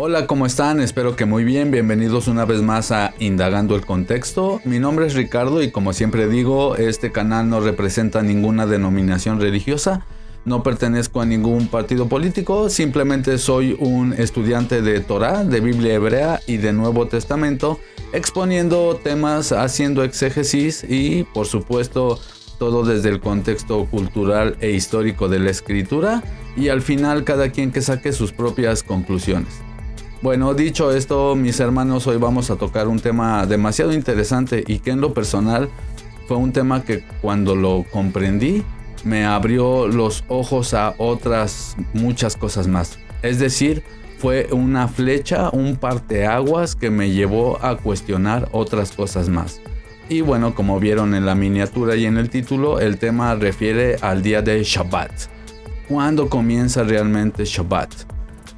Hola, ¿cómo están? Espero que muy bien. Bienvenidos una vez más a Indagando el Contexto. Mi nombre es Ricardo y como siempre digo, este canal no representa ninguna denominación religiosa. No pertenezco a ningún partido político, simplemente soy un estudiante de Torá, de Biblia hebrea y de Nuevo Testamento, exponiendo temas, haciendo exégesis y, por supuesto, todo desde el contexto cultural e histórico de la escritura y al final cada quien que saque sus propias conclusiones. Bueno, dicho esto, mis hermanos, hoy vamos a tocar un tema demasiado interesante y que en lo personal fue un tema que cuando lo comprendí me abrió los ojos a otras muchas cosas más. Es decir, fue una flecha, un parteaguas que me llevó a cuestionar otras cosas más. Y bueno, como vieron en la miniatura y en el título, el tema refiere al día de Shabbat. ¿Cuándo comienza realmente Shabbat?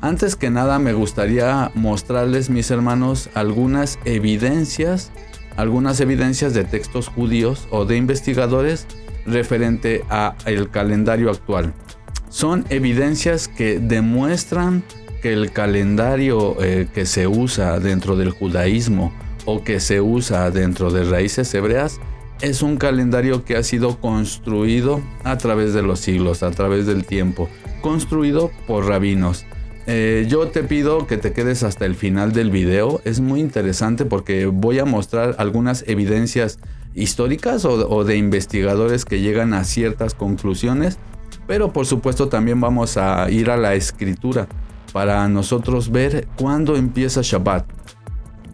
Antes que nada me gustaría mostrarles, mis hermanos, algunas evidencias de textos judíos o de investigadores referente a el calendario actual. Son evidencias que demuestran que el calendario que se usa dentro del judaísmo o que se usa dentro de raíces hebreas es un calendario que ha sido construido a través de los siglos, a través del tiempo, construido por rabinos. Yo te pido que te quedes hasta el final del video. Es muy interesante porque voy a mostrar algunas evidencias históricas o de investigadores que llegan a ciertas conclusiones, pero por supuesto también vamos a ir a la escritura para nosotros ver cuándo empieza Shabbat.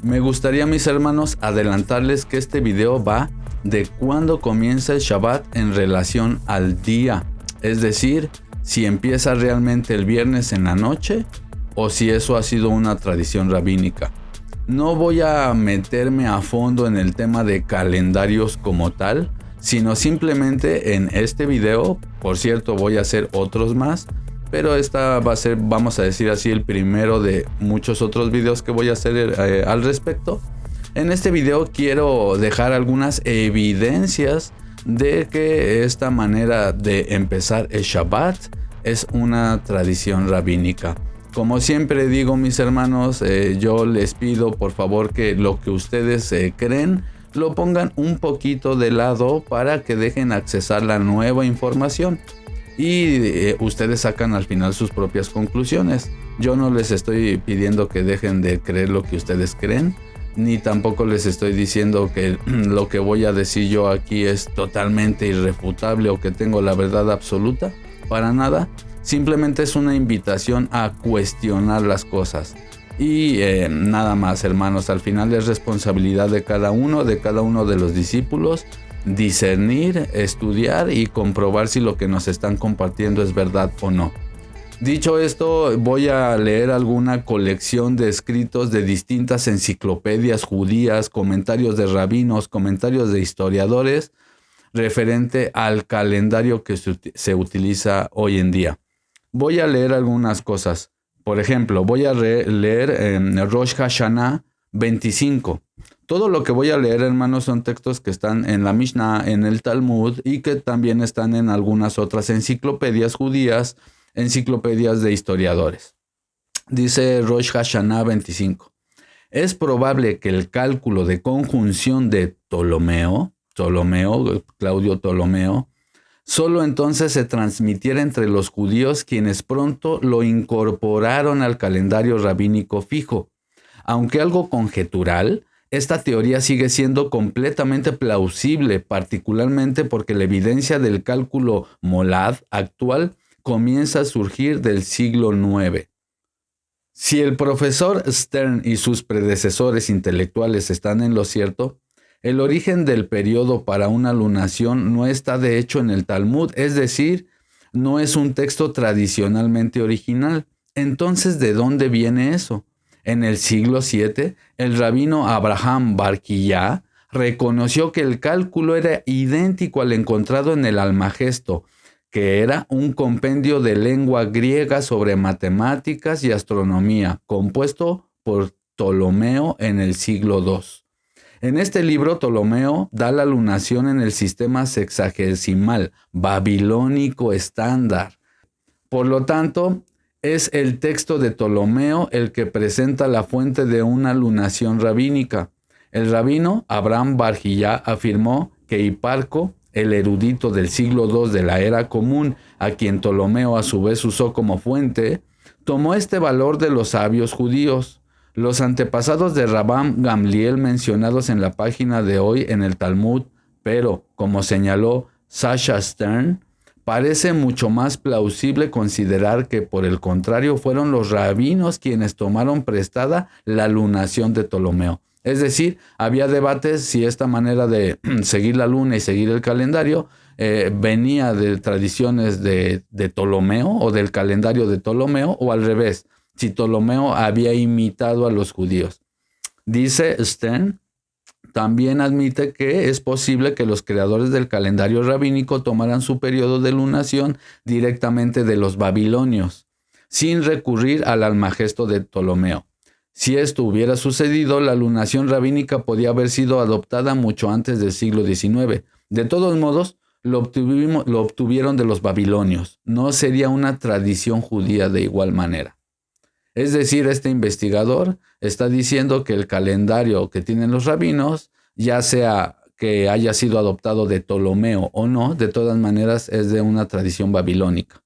Me gustaría, mis hermanos, adelantarles que este video va de cuándo comienza el Shabbat en relación al día, es decir, si empieza realmente el viernes en la noche o si eso ha sido una tradición rabínica. No voy a meterme a fondo en el tema de calendarios como tal, sino simplemente en este video. Por cierto, voy a hacer otros más, pero esta va a ser, vamos a decir así, el primero de muchos otros videos que voy a hacer al respecto. En este video quiero dejar algunas evidencias de que esta manera de empezar el Shabbat es una tradición rabínica. Como siempre digo, mis hermanos, yo les pido por favor que lo que ustedes creen lo pongan un poquito de lado para que dejen accesar la nueva información y ustedes sacan al final sus propias conclusiones. Yo no les estoy pidiendo que dejen de creer lo que ustedes creen, ni tampoco les estoy diciendo que lo que voy a decir yo aquí es totalmente irrefutable o que tengo la verdad absoluta. Para nada, simplemente es una invitación a cuestionar las cosas. Y nada más, hermanos, al final es responsabilidad de cada uno de los discípulos discernir, estudiar y comprobar si lo que nos están compartiendo es verdad o no. Dicho esto, voy a leer alguna colección de escritos de distintas enciclopedias judías, comentarios de rabinos, comentarios de historiadores, referente al calendario que se utiliza hoy en día. Voy a leer algunas cosas. Por ejemplo, voy a leer Rosh Hashanah 25. Todo lo que voy a leer, hermanos, son textos que están en la Mishnah, en el Talmud y que también están en algunas otras enciclopedias judías, enciclopedias de historiadores. Dice Rosh Hashanah 25. Es probable que el cálculo de conjunción de Claudio Ptolomeo, solo entonces se transmitiera entre los judíos, quienes pronto lo incorporaron al calendario rabínico fijo. Aunque algo conjetural, esta teoría sigue siendo completamente plausible, particularmente porque la evidencia del cálculo molad actual comienza a surgir del siglo IX. Si el profesor Stern y sus predecesores intelectuales están en lo cierto, el origen del periodo para una lunación no está de hecho en el Talmud, es decir, no es un texto tradicionalmente original. Entonces, ¿de dónde viene eso? En el siglo VII, el rabino Abraham Bar Quillá reconoció que el cálculo era idéntico al encontrado en el Almagesto, que era un compendio de lengua griega sobre matemáticas y astronomía, compuesto por Ptolomeo en el siglo II. En este libro, Ptolomeo da la lunación en el sistema sexagesimal babilónico estándar. Por lo tanto, Es el texto de Ptolomeo el que presenta la fuente de una lunación rabínica. El rabino Abraham Bar-Jillá afirmó que Hiparco, el erudito del siglo II de la era común, a quien Ptolomeo a su vez usó como fuente, tomó este valor de los sabios judíos. Los antepasados de Rabban Gamliel mencionados en la página de hoy en el Talmud, pero, como señaló Sasha Stern, parece mucho más plausible considerar que, por el contrario, fueron los rabinos quienes tomaron prestada la lunación de Ptolomeo. Es decir, había debates si esta manera de seguir la luna y seguir el calendario venía de tradiciones de Ptolomeo o del calendario de Ptolomeo, o al revés, si Ptolomeo había imitado a los judíos. Dice Stern, también admite que es posible que los creadores del calendario rabínico tomaran su periodo de lunación directamente de los babilonios, sin recurrir al Almagesto de Ptolomeo. Si esto hubiera sucedido, la lunación rabínica podía haber sido adoptada mucho antes del siglo XIX. De todos modos, lo obtuvieron de los babilonios. No sería una tradición judía de igual manera. Es decir, este investigador está diciendo que el calendario que tienen los rabinos, ya sea que haya sido adoptado de Ptolomeo o no, de todas maneras es de una tradición babilónica.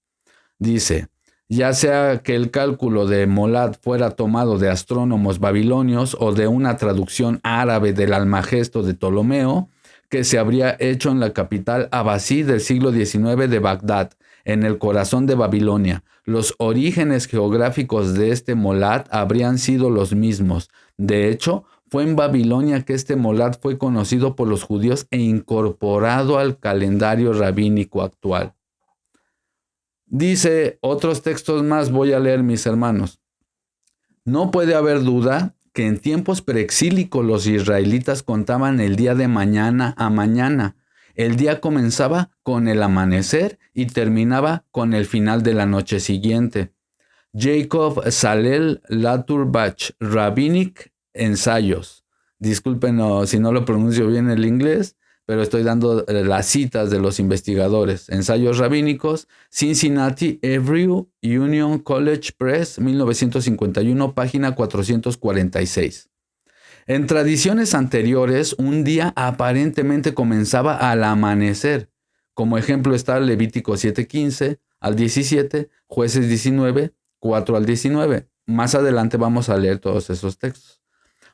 Dice, ya sea que el cálculo de Molad fuera tomado de astrónomos babilonios o de una traducción árabe del Almagesto de Ptolomeo, que se habría hecho en la capital abasí del siglo XIX de Bagdad, en el corazón de Babilonia. Los orígenes geográficos de este Molad habrían sido los mismos. De hecho, fue en Babilonia que este Molad fue conocido por los judíos e incorporado al calendario rabínico actual. Dice otros textos más, voy a leer, mis hermanos. No puede haber duda que en tiempos preexílicos los israelitas contaban el día de mañana a mañana. El día comenzaba con el amanecer y terminaba con el final de la noche siguiente. Jacob Salel Laturbach, Rabbinic Ensayos. Disculpen si no lo pronuncio bien el inglés, pero estoy dando las citas de los investigadores. Ensayos rabínicos, Cincinnati Hebrew Union College Press, 1951, página 446. En tradiciones anteriores, un día aparentemente comenzaba al amanecer. Como ejemplo está Levítico 7:15 al 17, Jueces 19, 4 al 19. Más adelante vamos a leer todos esos textos.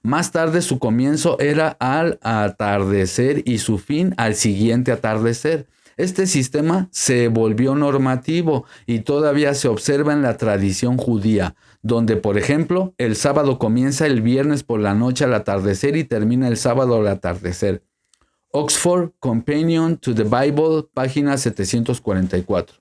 Más tarde su comienzo era al atardecer y su fin al siguiente atardecer. Este sistema se volvió normativo y todavía se observa en la tradición judía, donde, por ejemplo, el sábado comienza el viernes por la noche al atardecer y termina el sábado al atardecer. Oxford Companion to the Bible, página 744.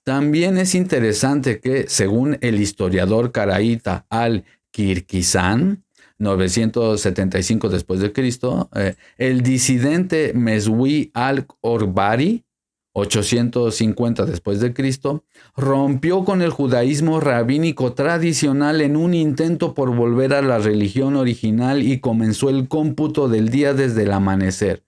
También es interesante que, según el historiador caraíta al-Kirkizan, 975 después de Cristo, el disidente Meswi al-Orbari, 850 después de Cristo, rompió con el judaísmo rabínico tradicional en un intento por volver a la religión original y comenzó el cómputo del día desde el amanecer.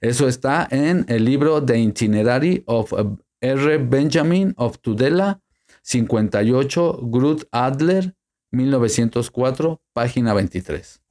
Eso está en el libro The Itinerary of R. Benjamin of Tudela, 58, Groot Adler, 1904, página 23.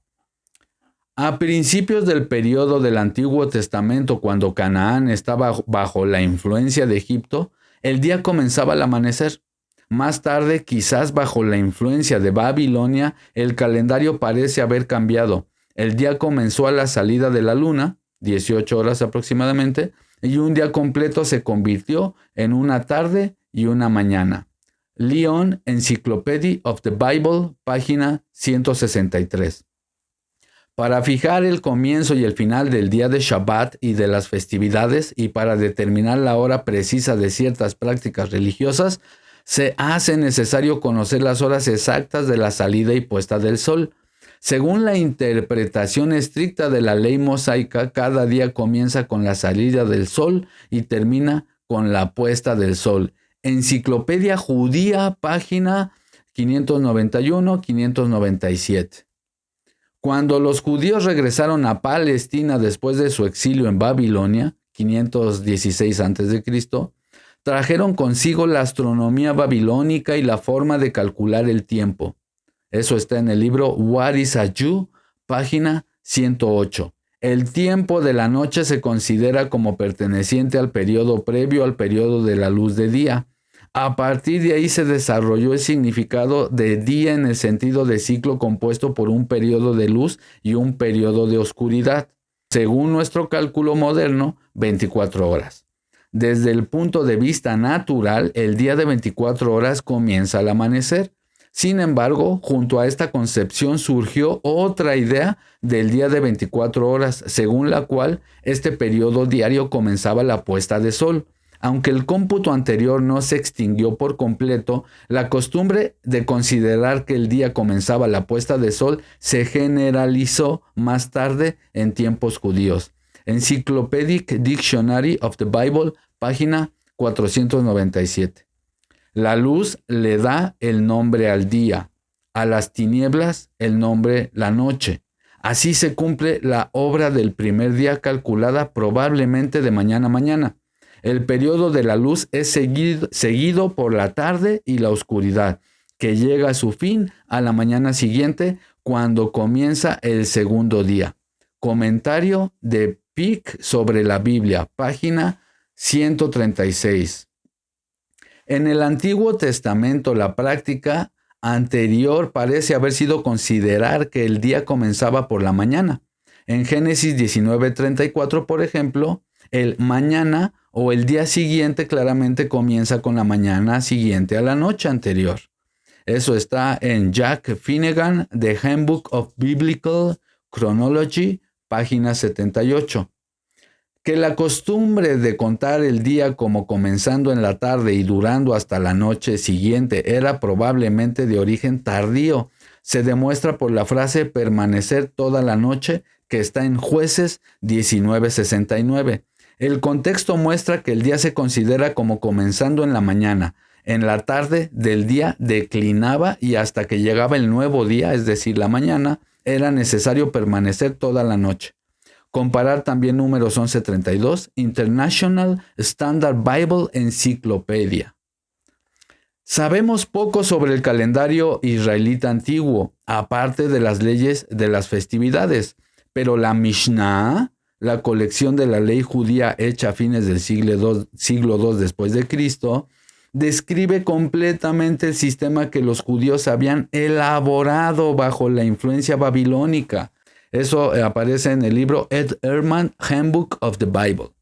A principios del periodo del Antiguo Testamento, cuando Canaán estaba bajo la influencia de Egipto, el día comenzaba al amanecer. Más tarde, quizás bajo la influencia de Babilonia, el calendario parece haber cambiado. El día comenzó a la salida de la luna, 18 horas aproximadamente, y un día completo se convirtió en una tarde y una mañana. Lyon Encyclopedia of the Bible, página 163. Para fijar el comienzo y el final del día de Shabbat y de las festividades y para determinar la hora precisa de ciertas prácticas religiosas, se hace necesario conocer las horas exactas de la salida y puesta del sol. Según la interpretación estricta de la ley mosaica, cada día comienza con la salida del sol y termina con la puesta del sol. Enciclopedia Judía, página 591-597. Cuando los judíos regresaron a Palestina después de su exilio en Babilonia, 516 a.C., trajeron consigo la astronomía babilónica y la forma de calcular el tiempo. Eso está en el libro What is a Jew, página 108. El tiempo de la noche se considera como perteneciente al periodo previo al periodo de la luz de día. A partir de ahí se desarrolló el significado de día en el sentido de ciclo compuesto por un periodo de luz y un periodo de oscuridad. Según nuestro cálculo moderno, 24 horas. Desde el punto de vista natural, el día de 24 horas comienza al amanecer. Sin embargo, junto a esta concepción surgió otra idea del día de 24 horas, según la cual este periodo diario comenzaba la puesta de sol. Aunque el cómputo anterior no se extinguió por completo, la costumbre de considerar que el día comenzaba la puesta de sol se generalizó más tarde en tiempos judíos. Encyclopedic Dictionary of the Bible, página 497. La luz le da el nombre al día, a las tinieblas el nombre la noche. Así se cumple la obra del primer día calculada probablemente de mañana a mañana. El periodo de la luz es seguido por la tarde y la oscuridad, que llega a su fin a la mañana siguiente cuando comienza el segundo día. Comentario de Pick sobre la Biblia, página 136. En el Antiguo Testamento, la práctica anterior parece haber sido considerar que el día comenzaba por la mañana. En Génesis 19:34, por ejemplo, el mañana o el día siguiente claramente comienza con la mañana siguiente a la noche anterior. Eso está en Jack Finnegan, The Handbook of Biblical Chronology, página 78. Que la costumbre de contar el día como comenzando en la tarde y durando hasta la noche siguiente era probablemente de origen tardío. Se demuestra por la frase permanecer toda la noche que está en Jueces 19:69. El contexto muestra que el día se considera como comenzando en la mañana. En la tarde del día declinaba y hasta que llegaba el nuevo día, es decir, la mañana, era necesario permanecer toda la noche. Comparar también números 11:32, International Standard Bible Encyclopedia. Sabemos poco sobre el calendario israelita antiguo, aparte de las leyes de las festividades, pero la Mishnah, la colección de la ley judía hecha a fines del siglo II después de Cristo, describe completamente el sistema que los judíos habían elaborado bajo la influencia babilónica. Eso aparece en el libro Ed Ehrman, Handbook of the Bible.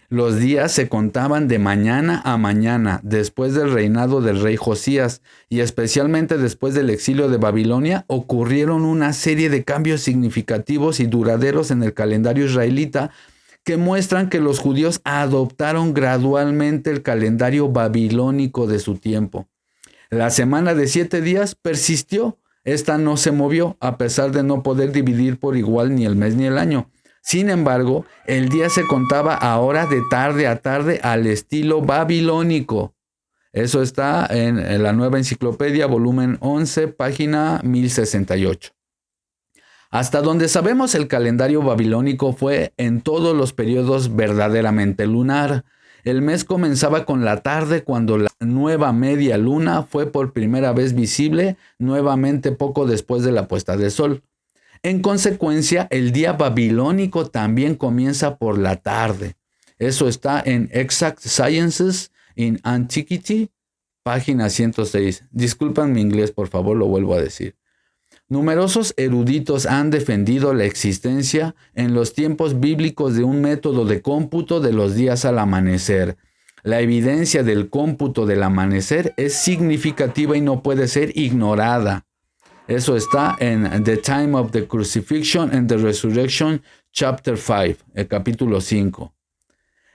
Los días se contaban de mañana a mañana, después del reinado del rey Josías, y especialmente después del exilio de Babilonia, ocurrieron una serie de cambios significativos y duraderos en el calendario israelita que muestran que los judíos adoptaron gradualmente el calendario babilónico de su tiempo. La semana de 7 días persistió. Esta no se movió, a pesar de no poder dividir por igual ni el mes ni el año. Sin embargo, el día se contaba ahora de tarde a tarde al estilo babilónico. Eso está en la Nueva Enciclopedia, volumen 11, página 1068. Hasta donde sabemos, el calendario babilónico fue en todos los periodos verdaderamente lunar. El mes comenzaba con la tarde cuando la nueva media luna fue por primera vez visible, nuevamente poco después de la puesta de sol. En consecuencia, el día babilónico también comienza por la tarde. Eso está en Exact Sciences in Antiquity, página 106. Disculpan mi inglés, por favor, lo vuelvo a decir. Numerosos eruditos han defendido la existencia en los tiempos bíblicos de un método de cómputo de los días al amanecer. La evidencia del cómputo del amanecer es significativa y no puede ser ignorada. Eso está en The Time of the Crucifixion and the Resurrection, Chapter 5, el capítulo 5.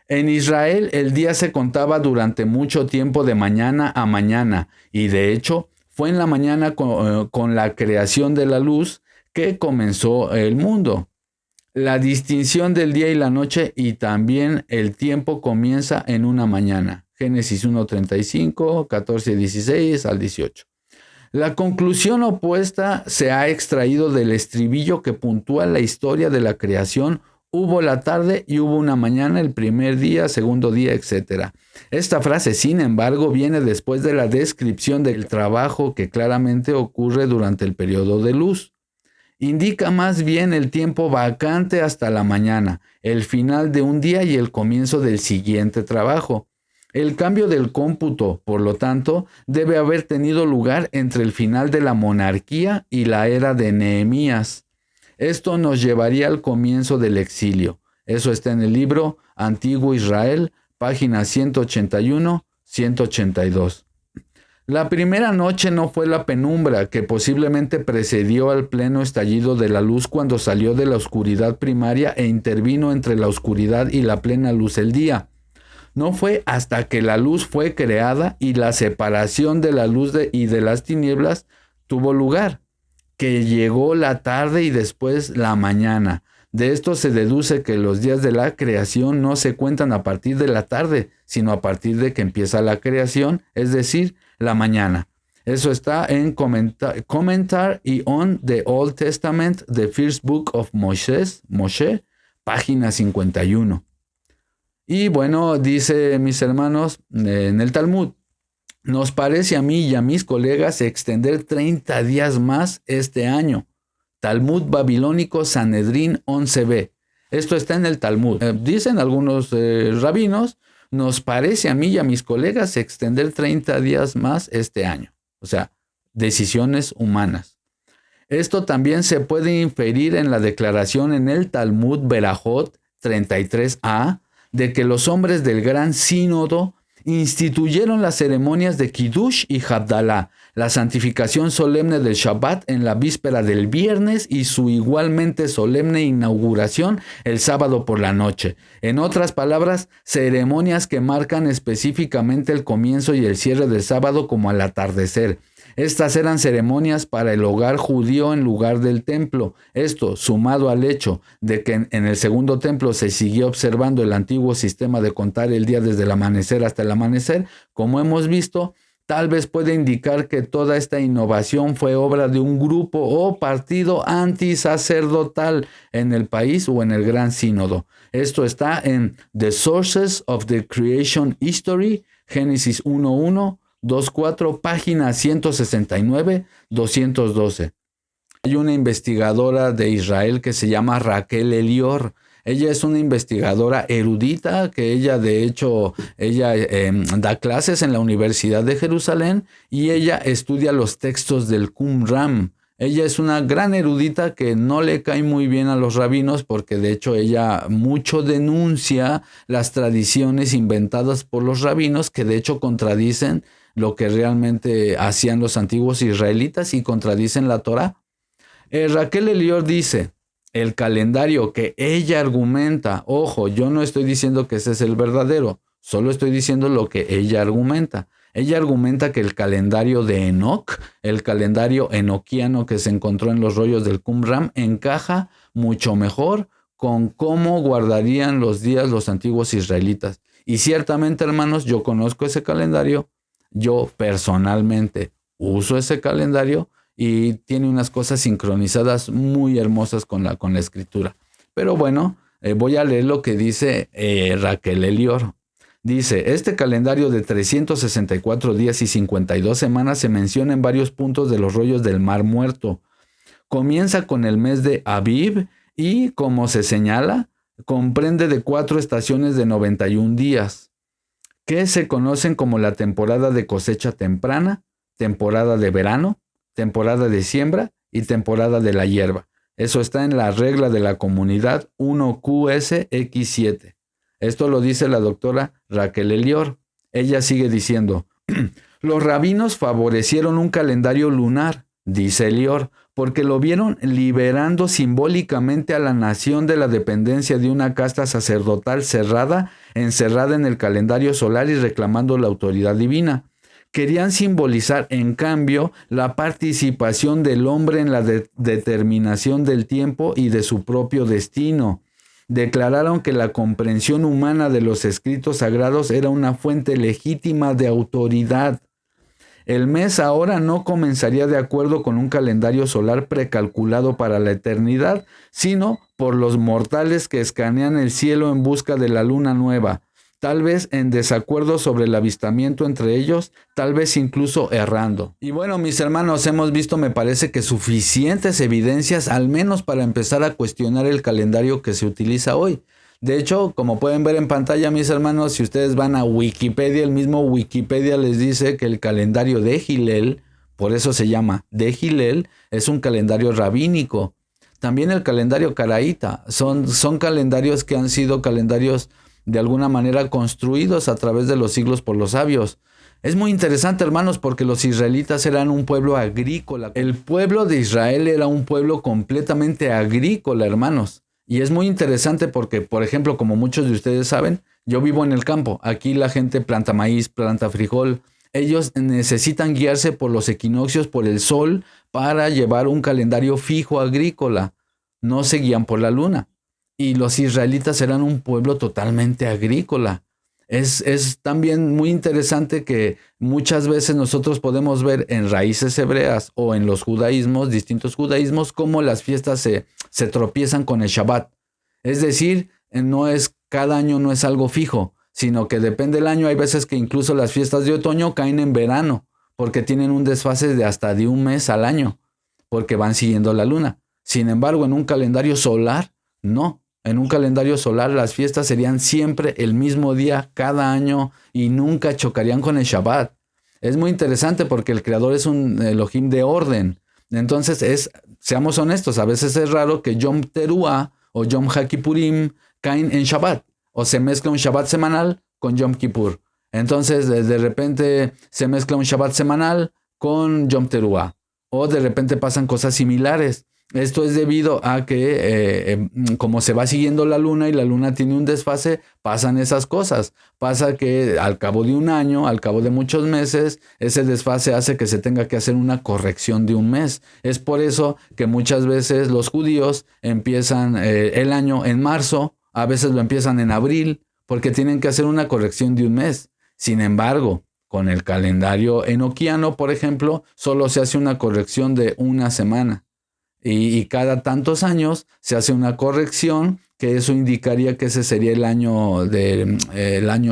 En Israel, el día se contaba durante mucho tiempo de mañana a mañana, y de hecho, fue en la mañana con la creación de la luz que comenzó el mundo. La distinción del día y la noche y también el tiempo comienza en una mañana. Génesis 1:35, 14:16 al 18. La conclusión opuesta se ha extraído del estribillo que puntúa la historia de la creación Hubo la tarde y hubo una mañana, el primer día, segundo día, etc. Esta frase, sin embargo, viene después de la descripción del trabajo que claramente ocurre durante el periodo de luz. Indica más bien el tiempo vacante hasta la mañana, el final de un día y el comienzo del siguiente trabajo. El cambio del cómputo, por lo tanto, debe haber tenido lugar entre el final de la monarquía y la era de Nehemías. Esto nos llevaría al comienzo del exilio. Eso está en el libro Antiguo Israel, páginas 181-182. La primera noche no fue la penumbra que posiblemente precedió al pleno estallido de la luz cuando salió de la oscuridad primaria e intervino entre la oscuridad y la plena luz del día. No fue hasta que la luz fue creada y la separación de la luz y de las tinieblas tuvo lugar, que llegó la tarde y después la mañana. De esto se deduce que los días de la creación no se cuentan a partir de la tarde, sino a partir de que empieza la creación, es decir, la mañana. Eso está en Commentary on the Old Testament, The First Book of Moshe, página 51. Y bueno, dice mis hermanos en el Talmud, nos parece a mí y a mis colegas extender 30 días más este año. Talmud babilónico Sanedrín 11b. Esto está en el Talmud. Dicen algunos rabinos, nos parece a mí y a mis colegas extender 30 días más este año. O sea, decisiones humanas. Esto también se puede inferir en la declaración en el Talmud Berajot 33a de que los hombres del Gran Sínodo instituyeron las ceremonias de Kiddush y Havdalah, la santificación solemne del Shabbat en la víspera del viernes y su igualmente solemne inauguración el sábado por la noche. En otras palabras, ceremonias que marcan específicamente el comienzo y el cierre del sábado como al atardecer. Estas eran ceremonias para el hogar judío en lugar del templo. Esto, sumado al hecho de que en el segundo templo se siguió observando el antiguo sistema de contar el día desde el amanecer hasta el amanecer, como hemos visto, tal vez puede indicar que toda esta innovación fue obra de un grupo o partido antisacerdotal en el país o en el Gran Sínodo. Esto está en The Sources of the Creation History, Génesis 1.1, 2.4, página 169-212. Hay una investigadora de Israel que se llama Raquel Elior. Ella es una investigadora erudita que ella da clases en la Universidad de Jerusalén y ella estudia los textos del Qumran. Ella es una gran erudita que no le cae muy bien a los rabinos porque de hecho ella mucho denuncia las tradiciones inventadas por los rabinos que de hecho contradicen lo que realmente hacían los antiguos israelitas y contradicen la Torá. Raquel Elior dice, el calendario que ella argumenta, ojo, yo no estoy diciendo que ese es el verdadero, solo estoy diciendo lo que ella argumenta. Ella argumenta que el calendario de Enoc, el calendario enoquiano que se encontró en los rollos del Qumran, encaja mucho mejor con cómo guardarían los días los antiguos israelitas. Y ciertamente, hermanos, yo conozco ese calendario. Yo personalmente uso ese calendario y tiene unas cosas sincronizadas muy hermosas con la escritura. Pero bueno, voy a leer lo que dice Raquel Elior. Dice, este calendario de 364 días y 52 semanas se menciona en varios puntos de los rollos del Mar Muerto. Comienza con el mes de Aviv y, como se señala, comprende de 4 estaciones de 91 días. Que se conocen como la temporada de cosecha temprana, temporada de verano, temporada de siembra y temporada de la hierba. Eso está en la regla de la comunidad 1QSX7. Esto lo dice la doctora Raquel Elior. Ella sigue diciendo, los rabinos favorecieron un calendario lunar, dice Elior, porque lo vieron liberando simbólicamente a la nación de la dependencia de una casta sacerdotal encerrada en el calendario solar y reclamando la autoridad divina. Querían simbolizar, en cambio, la participación del hombre en la determinación del tiempo y de su propio destino. Declararon que la comprensión humana de los escritos sagrados era una fuente legítima de autoridad. El mes ahora no comenzaría de acuerdo con un calendario solar precalculado para la eternidad, sino por los mortales que escanean el cielo en busca de la luna nueva, tal vez en desacuerdo sobre el avistamiento entre ellos, tal vez incluso errando. Y bueno, mis hermanos, hemos visto, me parece que suficientes evidencias, al menos para empezar a cuestionar el calendario que se utiliza hoy. De hecho, como pueden ver en pantalla, mis hermanos, si ustedes van a Wikipedia, el mismo Wikipedia les dice que el calendario de Hillel, por eso se llama de Hillel, es un calendario rabínico. También el calendario caraíta, son calendarios que han sido calendarios de alguna manera construidos a través de los siglos por los sabios. Es muy interesante, hermanos, porque los israelitas eran un pueblo agrícola. El pueblo de Israel era un pueblo completamente agrícola, hermanos. Y es muy interesante porque, por ejemplo, como muchos de ustedes saben, yo vivo en el campo. Aquí la gente planta maíz, planta frijol. Ellos necesitan guiarse por los equinoccios, por el sol, para llevar un calendario fijo agrícola. No se guían por la luna. Y los israelitas eran un pueblo totalmente agrícola. Es también muy interesante que muchas veces nosotros podemos ver en raíces hebreas o en los judaísmos, distintos judaísmos, cómo las fiestas se tropiezan con el Shabbat. Es decir, cada año no es algo fijo, sino que depende del año. Hay veces que incluso las fiestas de otoño caen en verano, porque tienen un desfase de hasta de un mes al año, porque van siguiendo la luna. Sin embargo, en un calendario solar, no. En un calendario solar las fiestas serían siempre el mismo día cada año y nunca chocarían con el Shabbat. Es muy interesante porque el Creador es un Elohim de orden. Entonces, seamos honestos, a veces es raro que Yom Teruah o Yom HaKippurim caen en Shabbat o se mezcla un Shabbat semanal con Yom Kippur. Entonces, de repente se mezcla un Shabbat semanal con Yom Teruah o de repente pasan cosas similares. Esto es debido a que como se va siguiendo la luna y la luna tiene un desfase, pasan esas cosas. Pasa que al cabo de un año, al cabo de muchos meses, ese desfase hace que se tenga que hacer una corrección de un mes. Es por eso que muchas veces los judíos empiezan el año en marzo, a veces lo empiezan en abril, porque tienen que hacer una corrección de un mes. Sin embargo, con el calendario enoquiano, por ejemplo, solo se hace una corrección de una semana. Y cada tantos años se hace una corrección, que eso indicaría que ese sería el año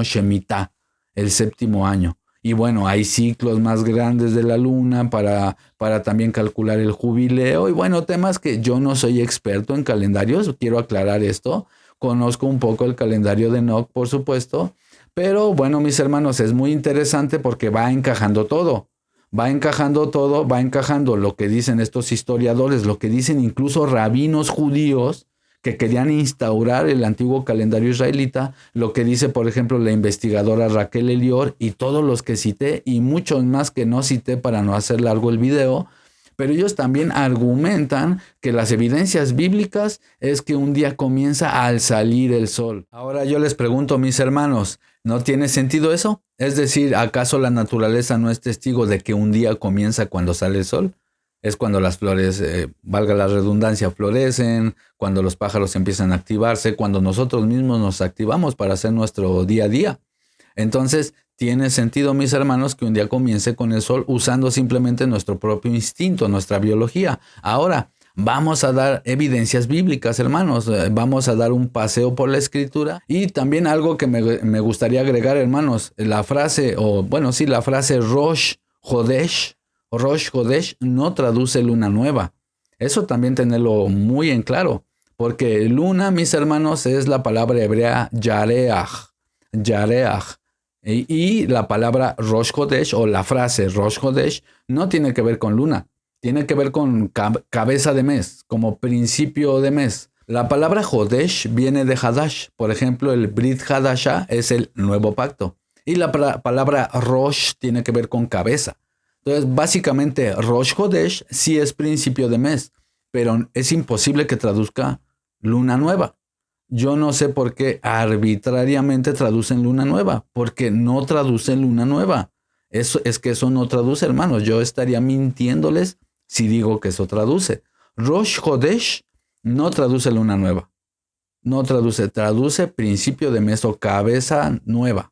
Shemitah, el séptimo año. Y bueno, hay ciclos más grandes de la luna para también calcular el jubileo. Y bueno, temas que yo no soy experto en calendarios, quiero aclarar esto. Conozco un poco el calendario de Enoch, por supuesto. Pero bueno, mis hermanos, es muy interesante porque va encajando todo. Va encajando lo que dicen estos historiadores, lo que dicen incluso rabinos judíos que querían instaurar el antiguo calendario israelita, lo que dice, por ejemplo, la investigadora Raquel Elior y todos los que cité y muchos más que no cité para no hacer largo el video, pero ellos también argumentan que las evidencias bíblicas es que un día comienza al salir el sol. Ahora yo les pregunto, mis hermanos, ¿no tiene sentido eso? Es decir, ¿acaso la naturaleza no es testigo de que un día comienza cuando sale el sol? Es cuando las flores, valga la redundancia, florecen, cuando los pájaros empiezan a activarse, cuando nosotros mismos nos activamos para hacer nuestro día a día. Entonces, tiene sentido, mis hermanos, que un día comience con el sol usando simplemente nuestro propio instinto, nuestra biología. Ahora, vamos a dar evidencias bíblicas, hermanos. Vamos a dar un paseo por la escritura. Y también algo que me gustaría agregar, hermanos. La frase Rosh Hodesh no traduce luna nueva. Eso también tenerlo muy en claro. Porque luna, mis hermanos, es la palabra hebrea Yareach. Y la palabra Rosh Hodesh o la frase Rosh Hodesh no tiene que ver con luna. Tiene que ver con cabeza de mes, como principio de mes. La palabra Hodesh viene de Hadash. Por ejemplo, el Brit Hadashah es el nuevo pacto. Y la palabra Rosh tiene que ver con cabeza. Entonces, básicamente, Rosh Hodesh sí es principio de mes, pero es imposible que traduzca luna nueva. Yo no sé por qué arbitrariamente traducen luna nueva, porque no traducen luna nueva. Eso no traduce, hermanos. Yo estaría mintiéndoles si digo que eso traduce. Rosh Hodesh no traduce luna nueva. No traduce principio de mes o cabeza nueva,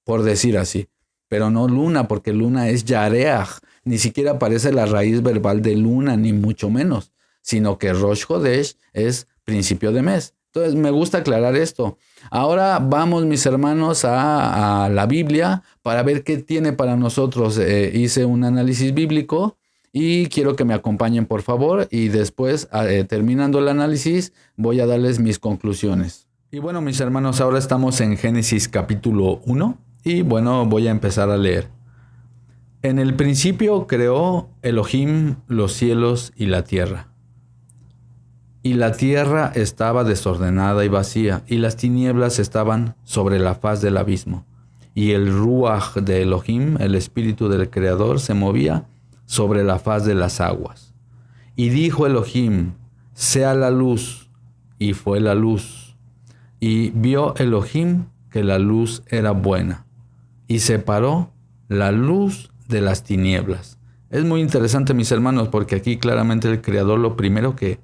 por decir así. pero no luna, porque luna es yareach. Ni siquiera aparece la raíz verbal de luna, ni mucho menos, sino que Rosh Hodesh es principio de mes. Entonces me gusta aclarar esto. Ahora vamos, mis hermanos, a la Biblia para ver qué tiene para nosotros. Hice un análisis bíblico y quiero que me acompañen, por favor, y después, terminando el análisis, voy a darles mis conclusiones. Y bueno, mis hermanos, ahora estamos en Génesis capítulo 1 y bueno, voy a empezar a leer. En el principio creó Elohim los cielos y la tierra. Y la tierra estaba desordenada y vacía, y las tinieblas estaban sobre la faz del abismo. Y el Ruach de Elohim, el espíritu del Creador, se movía sobre la faz de las aguas. Y dijo Elohim, sea la luz, y fue la luz. Y vio Elohim que la luz era buena, y separó la luz de las tinieblas. Es muy interesante, mis hermanos, porque aquí claramente el Creador lo primero que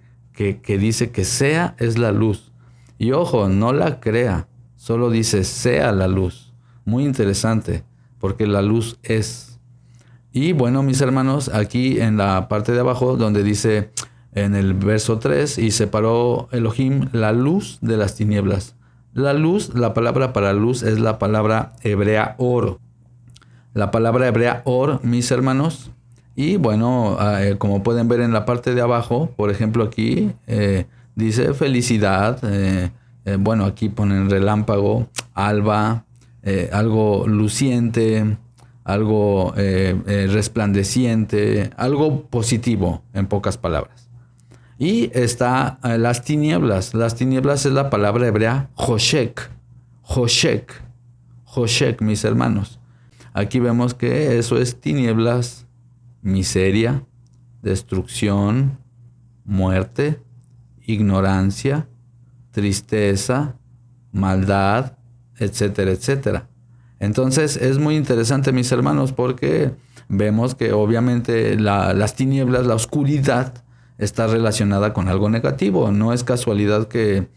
dice que sea es la luz. Y ojo, no la crea, solo dice sea la luz. Muy interesante, porque la luz es. Y bueno, mis hermanos, aquí en la parte de abajo, donde dice en el verso 3, y separó Elohim la luz de las tinieblas. La luz, la palabra para luz es la palabra hebrea or. La palabra hebrea or, mis hermanos. Y bueno, como pueden ver en la parte de abajo, por ejemplo aquí, dice felicidad. Bueno, aquí ponen relámpago, alba, algo luciente, algo resplandeciente, algo positivo, en pocas palabras. Y está las tinieblas. Las tinieblas es la palabra hebrea Hoshek. Hoshek. Hoshek, mis hermanos. Aquí vemos que eso es tinieblas, miseria, destrucción, muerte, ignorancia, tristeza, maldad, etcétera, etcétera. Entonces es muy interesante, mis hermanos, porque vemos que obviamente las tinieblas, la oscuridad, está relacionada con algo negativo. No es casualidad que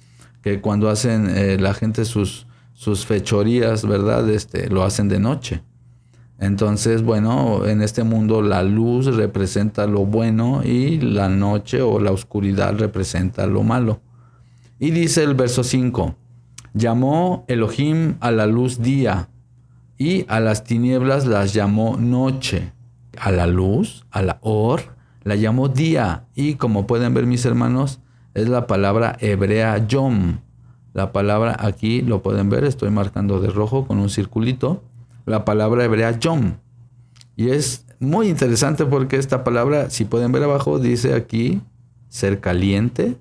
cuando hacen la gente sus fechorías, ¿verdad? Lo hacen de noche. Entonces, bueno, en este mundo la luz representa lo bueno y la noche o la oscuridad representa lo malo. Y dice el verso 5, llamó Elohim a la luz día y a las tinieblas las llamó noche. A la luz, a la or, la llamó día. Y como pueden ver, mis hermanos, es la palabra hebrea yom. La palabra aquí, lo pueden ver, estoy marcando de rojo con un circulito. La palabra hebrea yom. Y es muy interesante porque esta palabra, si pueden ver abajo, dice aquí ser caliente.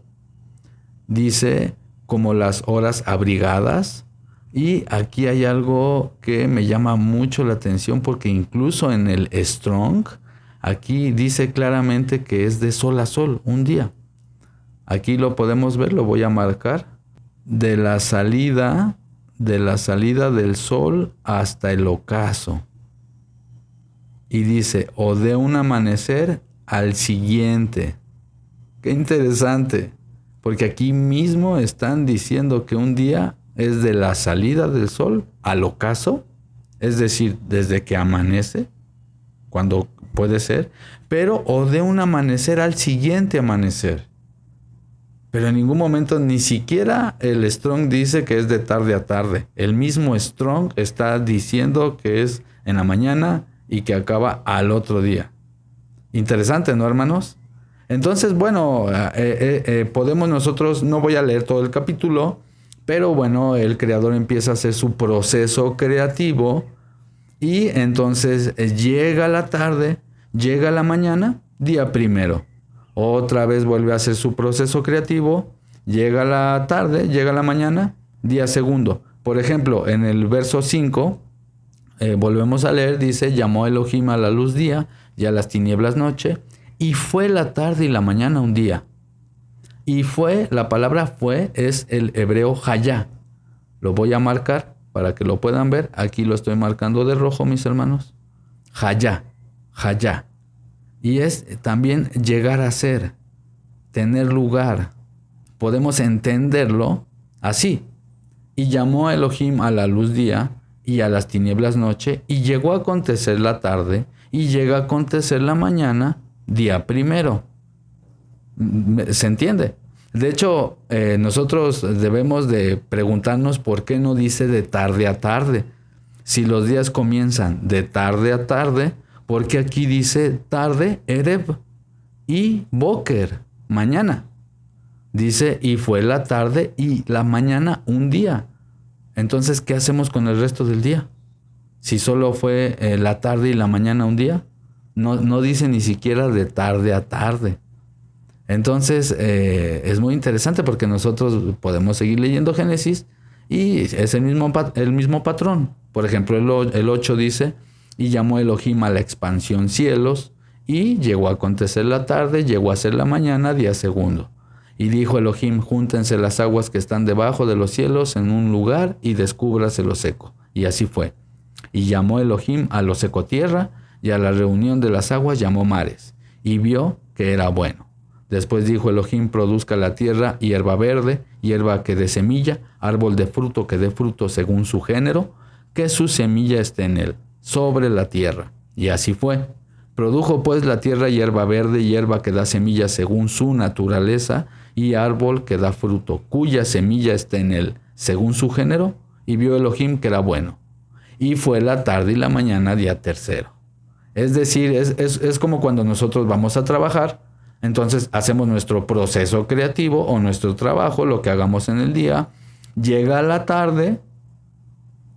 Dice como las horas abrigadas. Y aquí hay algo que me llama mucho la atención porque incluso en el Strong, aquí dice claramente que es de sol a sol, un día. Aquí lo podemos ver, lo voy a marcar. De la salida del sol hasta el ocaso. Y dice, o de un amanecer al siguiente. Qué interesante, porque aquí mismo están diciendo que un día es de la salida del sol al ocaso, es decir, desde que amanece, cuando puede ser, pero o de un amanecer al siguiente amanecer. Pero en ningún momento, ni siquiera el Strong dice que es de tarde a tarde. El mismo Strong está diciendo que es en la mañana y que acaba al otro día. Interesante, ¿no, hermanos? Entonces, bueno, podemos nosotros, no voy a leer todo el capítulo, pero bueno, el creador empieza a hacer su proceso creativo y entonces llega la tarde, llega la mañana, día primero. Otra vez vuelve a hacer su proceso creativo, llega la tarde, llega la mañana, día segundo. Por ejemplo, en el verso 5, volvemos a leer, dice, llamó Elohim a la luz día y a las tinieblas noche, y fue la tarde y la mañana un día. Y fue, la palabra fue, es el hebreo hayá. Lo voy a marcar para que lo puedan ver. Aquí lo estoy marcando de rojo, mis hermanos. Hayá, hayá. Y es también llegar a ser, tener lugar. Podemos entenderlo así. Y llamó a Elohim a la luz día y a las tinieblas noche, y llegó a acontecer la tarde, y llega a acontecer la mañana, día primero. ¿Se entiende? De hecho, nosotros debemos de preguntarnos por qué no dice de tarde a tarde. Si los días comienzan de tarde a tarde, porque aquí dice tarde, Erev, y Boker, mañana. Dice, y fue la tarde y la mañana un día. Entonces, ¿qué hacemos con el resto del día? Si solo fue la tarde y la mañana un día, no dice ni siquiera de tarde a tarde. Entonces, es muy interesante porque nosotros podemos seguir leyendo Génesis y es el mismo patrón. Por ejemplo, el 8 dice, y llamó Elohim a la expansión cielos, y llegó a acontecer la tarde, llegó a ser la mañana, día segundo. Y dijo Elohim, júntense las aguas que están debajo de los cielos en un lugar y descúbrase lo seco. Y así fue. Y llamó Elohim a lo seco tierra, y a la reunión de las aguas llamó mares. Y vio que era bueno. Después dijo Elohim, produzca la tierra hierba verde, hierba que dé semilla, árbol de fruto que dé fruto según su género, que su semilla esté en él, sobre la tierra. Y así fue. Produjo pues la tierra hierba verde, hierba que da semilla según su naturaleza, y árbol que da fruto, cuya semilla esté en él, según su género, y vio Elohim que era bueno. Y fue la tarde y la mañana, día tercero. Es decir, es como cuando nosotros vamos a trabajar, entonces hacemos nuestro proceso creativo o nuestro trabajo, lo que hagamos en el día, llega la tarde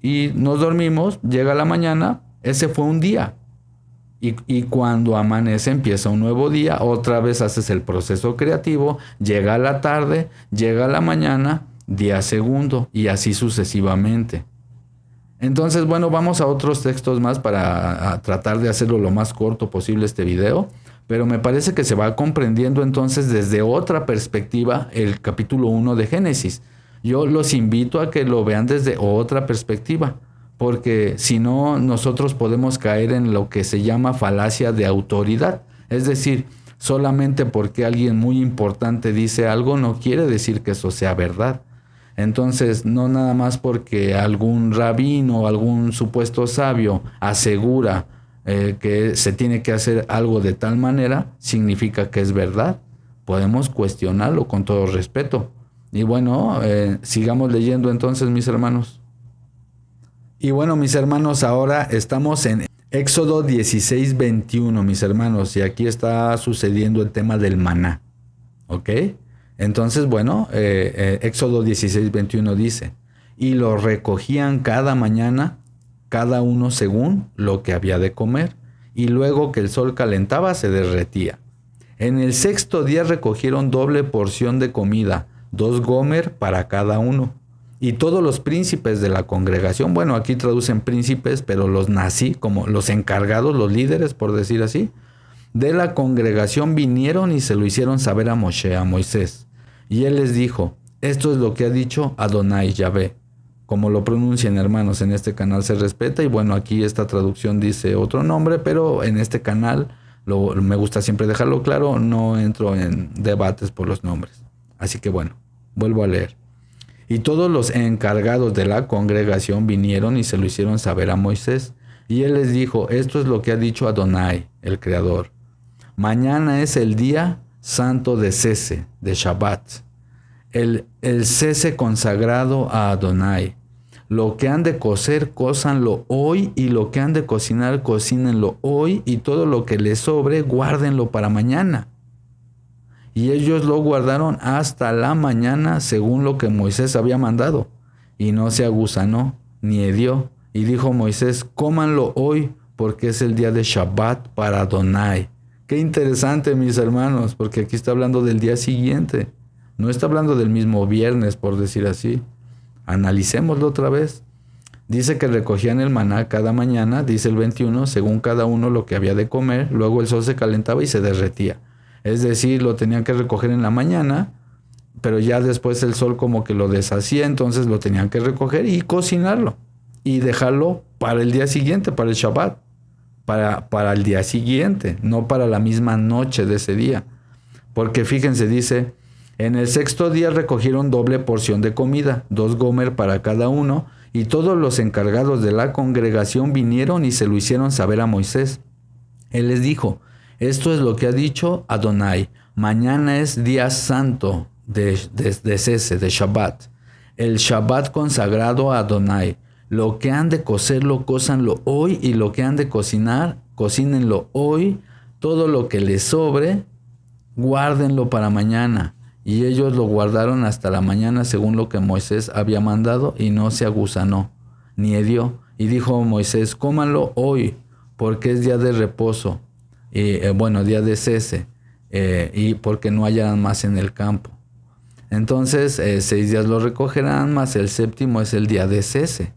y nos dormimos, llega la mañana, ese fue un día. Y cuando amanece empieza un nuevo día, otra vez haces el proceso creativo, llega la tarde, llega la mañana, día segundo, y así sucesivamente. Entonces, bueno, vamos a otros textos más para tratar de hacerlo lo más corto posible este video, pero me parece que se va comprendiendo entonces desde otra perspectiva el capítulo 1 de Génesis. Yo los invito a que lo vean desde otra perspectiva, porque si no, nosotros podemos caer en lo que se llama falacia de autoridad. Es decir, solamente porque alguien muy importante dice algo no quiere decir que eso sea verdad. Entonces, no nada más porque algún rabino o algún supuesto sabio asegura que se tiene que hacer algo de tal manera, significa que es verdad. Podemos cuestionarlo con todo respeto. Y bueno, sigamos leyendo entonces, mis hermanos. Y bueno, mis hermanos, ahora estamos en Éxodo 16:21, mis hermanos, y aquí está sucediendo el tema del maná, ¿ok? Entonces, bueno, Éxodo 16:21 dice, y lo recogían cada mañana, cada uno según lo que había de comer, y luego que el sol calentaba se derretía. En el sexto día recogieron doble porción de comida, 2 gomer para cada uno. Y todos los príncipes de la congregación, bueno, aquí traducen príncipes, pero los nazí, como los encargados, los líderes, por decir así, de la congregación vinieron y se lo hicieron saber a Moshe, a Moisés. Y él les dijo, esto es lo que ha dicho Adonai Yahvé. Como lo pronuncian, hermanos, en este canal se respeta. Y bueno, aquí esta traducción dice otro nombre, pero en este canal me gusta siempre dejarlo claro, no entro en debates por los nombres. Así que bueno, vuelvo a leer. Y todos los encargados de la congregación vinieron y se lo hicieron saber a Moisés. Y él les dijo, esto es lo que ha dicho Adonai, el Creador. Mañana es el día santo de cese, de Shabbat. El cese consagrado a Adonai. Lo que han de cocer, cózanlo hoy, y lo que han de cocinar, cocínenlo hoy, y todo lo que les sobre, guárdenlo para mañana. Y ellos lo guardaron hasta la mañana según lo que Moisés había mandado. Y no se agusanó ni hedió. Y dijo Moisés, cómanlo hoy porque es el día de Shabbat para Adonai. Qué interesante, mis hermanos, porque aquí está hablando del día siguiente. No está hablando del mismo viernes, por decir así. Analicémoslo otra vez. Dice que recogían el maná cada mañana, dice el 21, según cada uno lo que había de comer. Luego el sol se calentaba y se derretía. Es decir, lo tenían que recoger en la mañana, pero ya después el sol como que lo deshacía, entonces lo tenían que recoger y cocinarlo. Y dejarlo para el día siguiente, para el Shabbat. Para el día siguiente, no para la misma noche de ese día. Porque fíjense, dice, en el sexto día recogieron doble porción de comida, 2 gomer para cada uno, Y todos los encargados de la congregación vinieron y se lo hicieron saber a Moisés. Él les dijo: esto es lo que ha dicho Adonai. Mañana es día santo de cese, de Shabbat. El Shabbat consagrado a Adonai. Lo que han de cocerlo, cózanlo hoy, y lo que han de cocinar, cocínenlo hoy. Todo lo que les sobre, guárdenlo para mañana. Y ellos lo guardaron hasta la mañana según lo que Moisés había mandado, y no se aguzanó, ni hedió. Y dijo Moisés: cómanlo hoy, porque es día de reposo, día de cese, y porque no hallarán más en el campo. Entonces 6 días lo recogerán, mas el séptimo es el día de cese.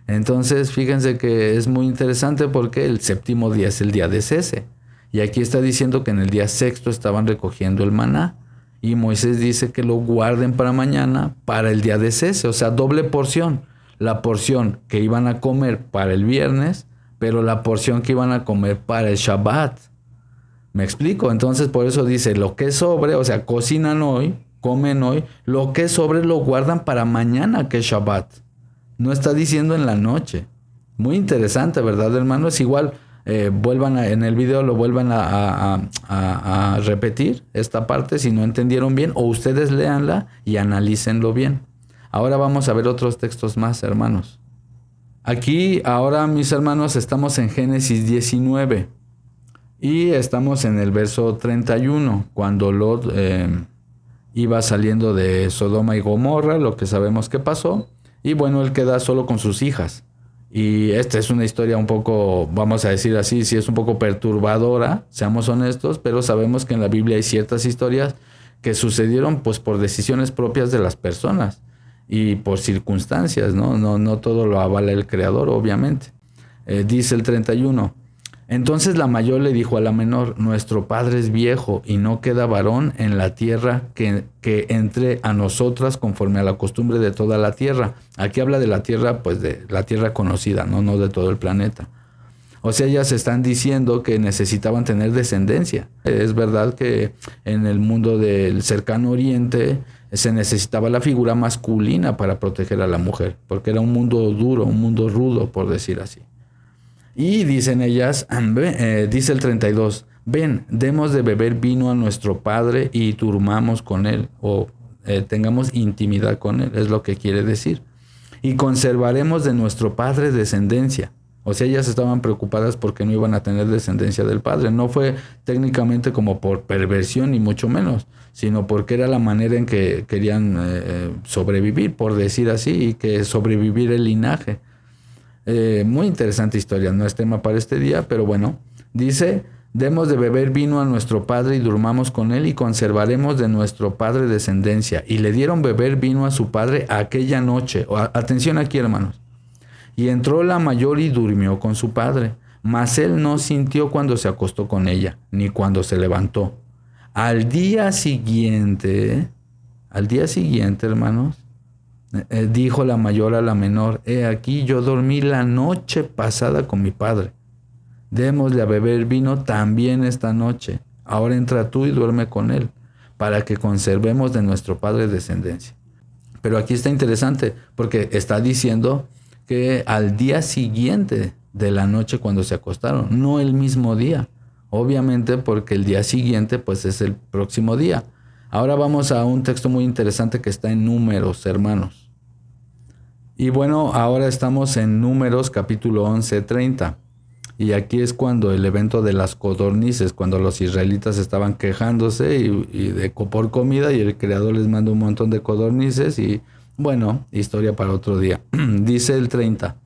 Entonces fíjense que es muy interesante porque el séptimo día es el día de cese. Y aquí está diciendo que en el día sexto estaban recogiendo el maná. Y Moisés dice que lo guarden para mañana, para el día de cese. O sea, doble porción. La porción que iban a comer para el viernes, pero la porción que iban a comer para el Shabbat. ¿Me explico? Entonces por eso dice, lo que sobre, o sea, cocinan hoy, comen hoy, lo que sobre lo guardan para mañana, que es Shabbat. No está diciendo en la noche. Muy interesante, ¿verdad, hermano? Es igual, en el video lo vuelvan a repetir esta parte si no entendieron bien, o ustedes léanla y analícenlo bien. Ahora vamos a ver otros textos más, hermanos. Aquí, ahora, mis hermanos, estamos en Génesis 19 y estamos en el verso 31, cuando Lot iba saliendo de Sodoma y Gomorra, lo que sabemos que pasó. Y bueno, él queda solo con sus hijas. Y esta es una historia un poco, vamos a decir así, sí es un poco perturbadora, seamos honestos, pero sabemos que en la Biblia hay ciertas historias que sucedieron pues por decisiones propias de las personas y por circunstancias, ¿no? No todo lo avala el Creador, obviamente. Dice el 31. Entonces la mayor le dijo a la menor: nuestro padre es viejo y no queda varón en la tierra que entre a nosotras conforme a la costumbre de toda la tierra. Aquí habla de la tierra, pues de la tierra conocida, no de todo el planeta. O sea, ellas están diciendo que necesitaban tener descendencia. Es verdad que en el mundo del cercano oriente se necesitaba la figura masculina para proteger a la mujer, porque era un mundo duro, un mundo rudo, por decir así. Y dicen ellas, dice el 32, ven, demos de beber vino a nuestro padre y durmamos con él, o tengamos intimidad con él, es lo que quiere decir. Y conservaremos de nuestro padre descendencia. O sea, ellas estaban preocupadas porque no iban a tener descendencia del padre. No fue técnicamente como por perversión, ni mucho menos, sino porque era la manera en que querían sobrevivir, por decir así, y que sobrevivir el linaje. Muy interesante historia, no es tema para este día, pero bueno, dice: demos de beber vino a nuestro padre y durmamos con él y conservaremos de nuestro padre descendencia. Y le dieron beber vino a su padre aquella noche. Atención aquí, hermanos. Y entró la mayor y durmió con su padre, mas él no sintió cuando se acostó con ella, ni cuando se levantó. Al día siguiente, hermanos, dijo la mayor a la menor: he aquí, yo dormí la noche pasada con mi padre. Démosle a beber vino también esta noche. Ahora entra tú y duerme con él, para que conservemos de nuestro padre descendencia. Pero aquí está interesante, porque está diciendo que al día siguiente de la noche cuando se acostaron, no el mismo día. Obviamente porque el día siguiente pues es el próximo día. Ahora vamos a un texto muy interesante que está en Números, hermanos. Y bueno, ahora estamos en Números capítulo 11, 30. Y aquí es cuando el evento de las codornices, cuando los israelitas estaban quejándose por comida, y el Creador les manda un montón de codornices. Y bueno, historia para otro día. Dice el 30.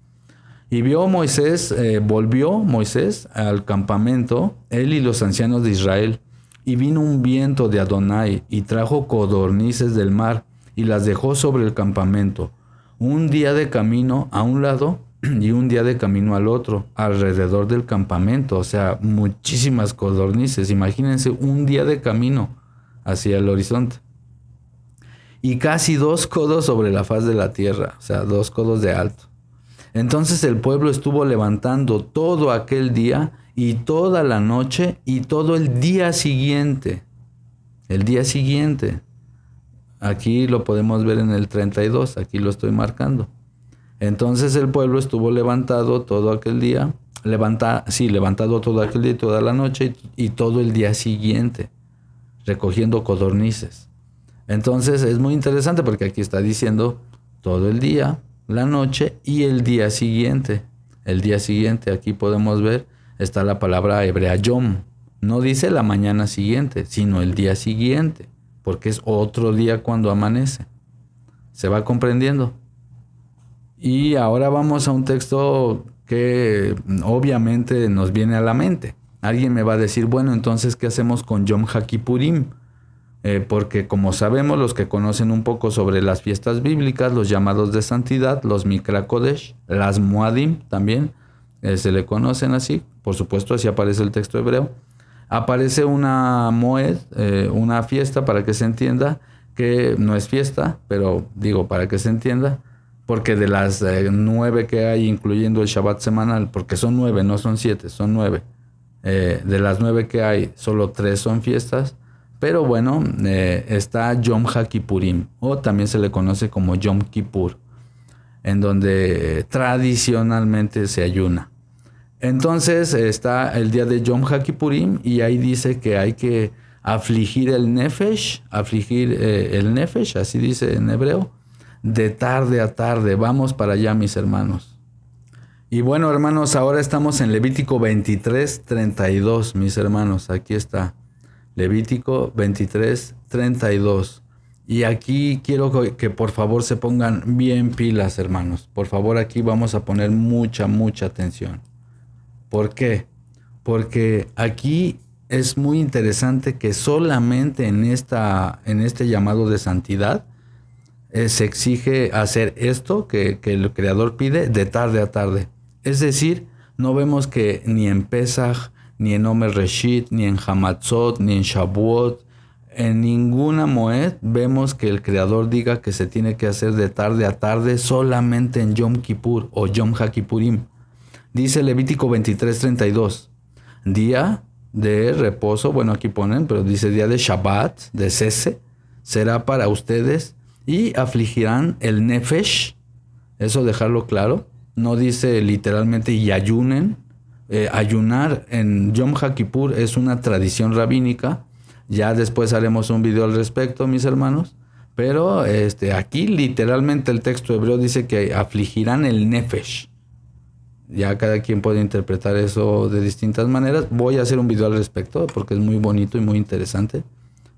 Y volvió Moisés al campamento, él y los ancianos de Israel. Y vino un viento de Adonai y trajo codornices del mar y las dejó sobre el campamento. Un día de camino a un lado y un día de camino al otro, alrededor del campamento. O sea, muchísimas codornices. Imagínense un día de camino hacia el horizonte. Y casi 2 codos sobre la faz de la tierra. O sea, 2 codos de alto. Entonces el pueblo estuvo levantando todo aquel día y toda la noche y todo el día siguiente. El día siguiente. Aquí lo podemos ver en el 32, aquí lo estoy marcando. Entonces el pueblo estuvo levantado todo aquel día, levantado todo aquel día y toda la noche y todo el día siguiente, recogiendo codornices. Entonces es muy interesante porque aquí está diciendo todo el día, la noche y el día siguiente. El día siguiente, aquí podemos ver, está la palabra hebrea yom. No dice la mañana siguiente, sino el día siguiente, porque es otro día cuando amanece. ¿Se va comprendiendo? Y ahora vamos a un texto que obviamente nos viene a la mente. Alguien me va a decir, bueno, entonces, ¿qué hacemos con Yom HaKippurim? Porque como sabemos, los que conocen un poco sobre las fiestas bíblicas, los llamados de santidad, los Mikra Kodesh, las Moadim también, se le conocen así. Por supuesto, así aparece el texto hebreo. Aparece una Moed, una fiesta, para que se entienda, que no es fiesta, pero digo para que se entienda, porque de las 9 que hay, incluyendo el Shabbat semanal, porque son 9, no son 7, son 9. De las 9 que hay, solo 3 son fiestas. Pero bueno, está Yom HaKippurim, o también se le conoce como Yom Kippur, en donde tradicionalmente se ayuna. Entonces está el día de Yom HaKippurim y ahí dice que hay que afligir el nefesh, así dice en hebreo, de tarde a tarde. Vamos para allá, mis hermanos. Y bueno, hermanos, ahora estamos en Levítico 23:32, mis hermanos. Aquí está, Levítico 23:32. Y aquí quiero que por favor se pongan bien pilas, hermanos. Por favor, aquí vamos a poner mucha atención. ¿Por qué? Porque aquí es muy interesante que solamente en este llamado de santidad se exige hacer esto que el Creador pide de tarde a tarde. Es decir, no vemos que ni en Pesach, ni en Omer Reshit, ni en Hamatzot, ni en Shavuot, en ninguna Moed vemos que el Creador diga que se tiene que hacer de tarde a tarde, solamente en Yom Kippur o Yom HaKippurim. Dice Levítico 23:32, día de reposo, bueno aquí ponen, pero dice día de Shabbat, de cese, será para ustedes y afligirán el nefesh, eso dejarlo claro, no dice literalmente y ayunen. Ayunar en Yom HaKippur es una tradición rabínica, ya después haremos un video al respecto, mis hermanos, pero aquí literalmente el texto hebreo dice que afligirán el nefesh. Ya cada quien puede interpretar eso de distintas maneras. Voy a hacer un video al respecto porque es muy bonito y muy interesante.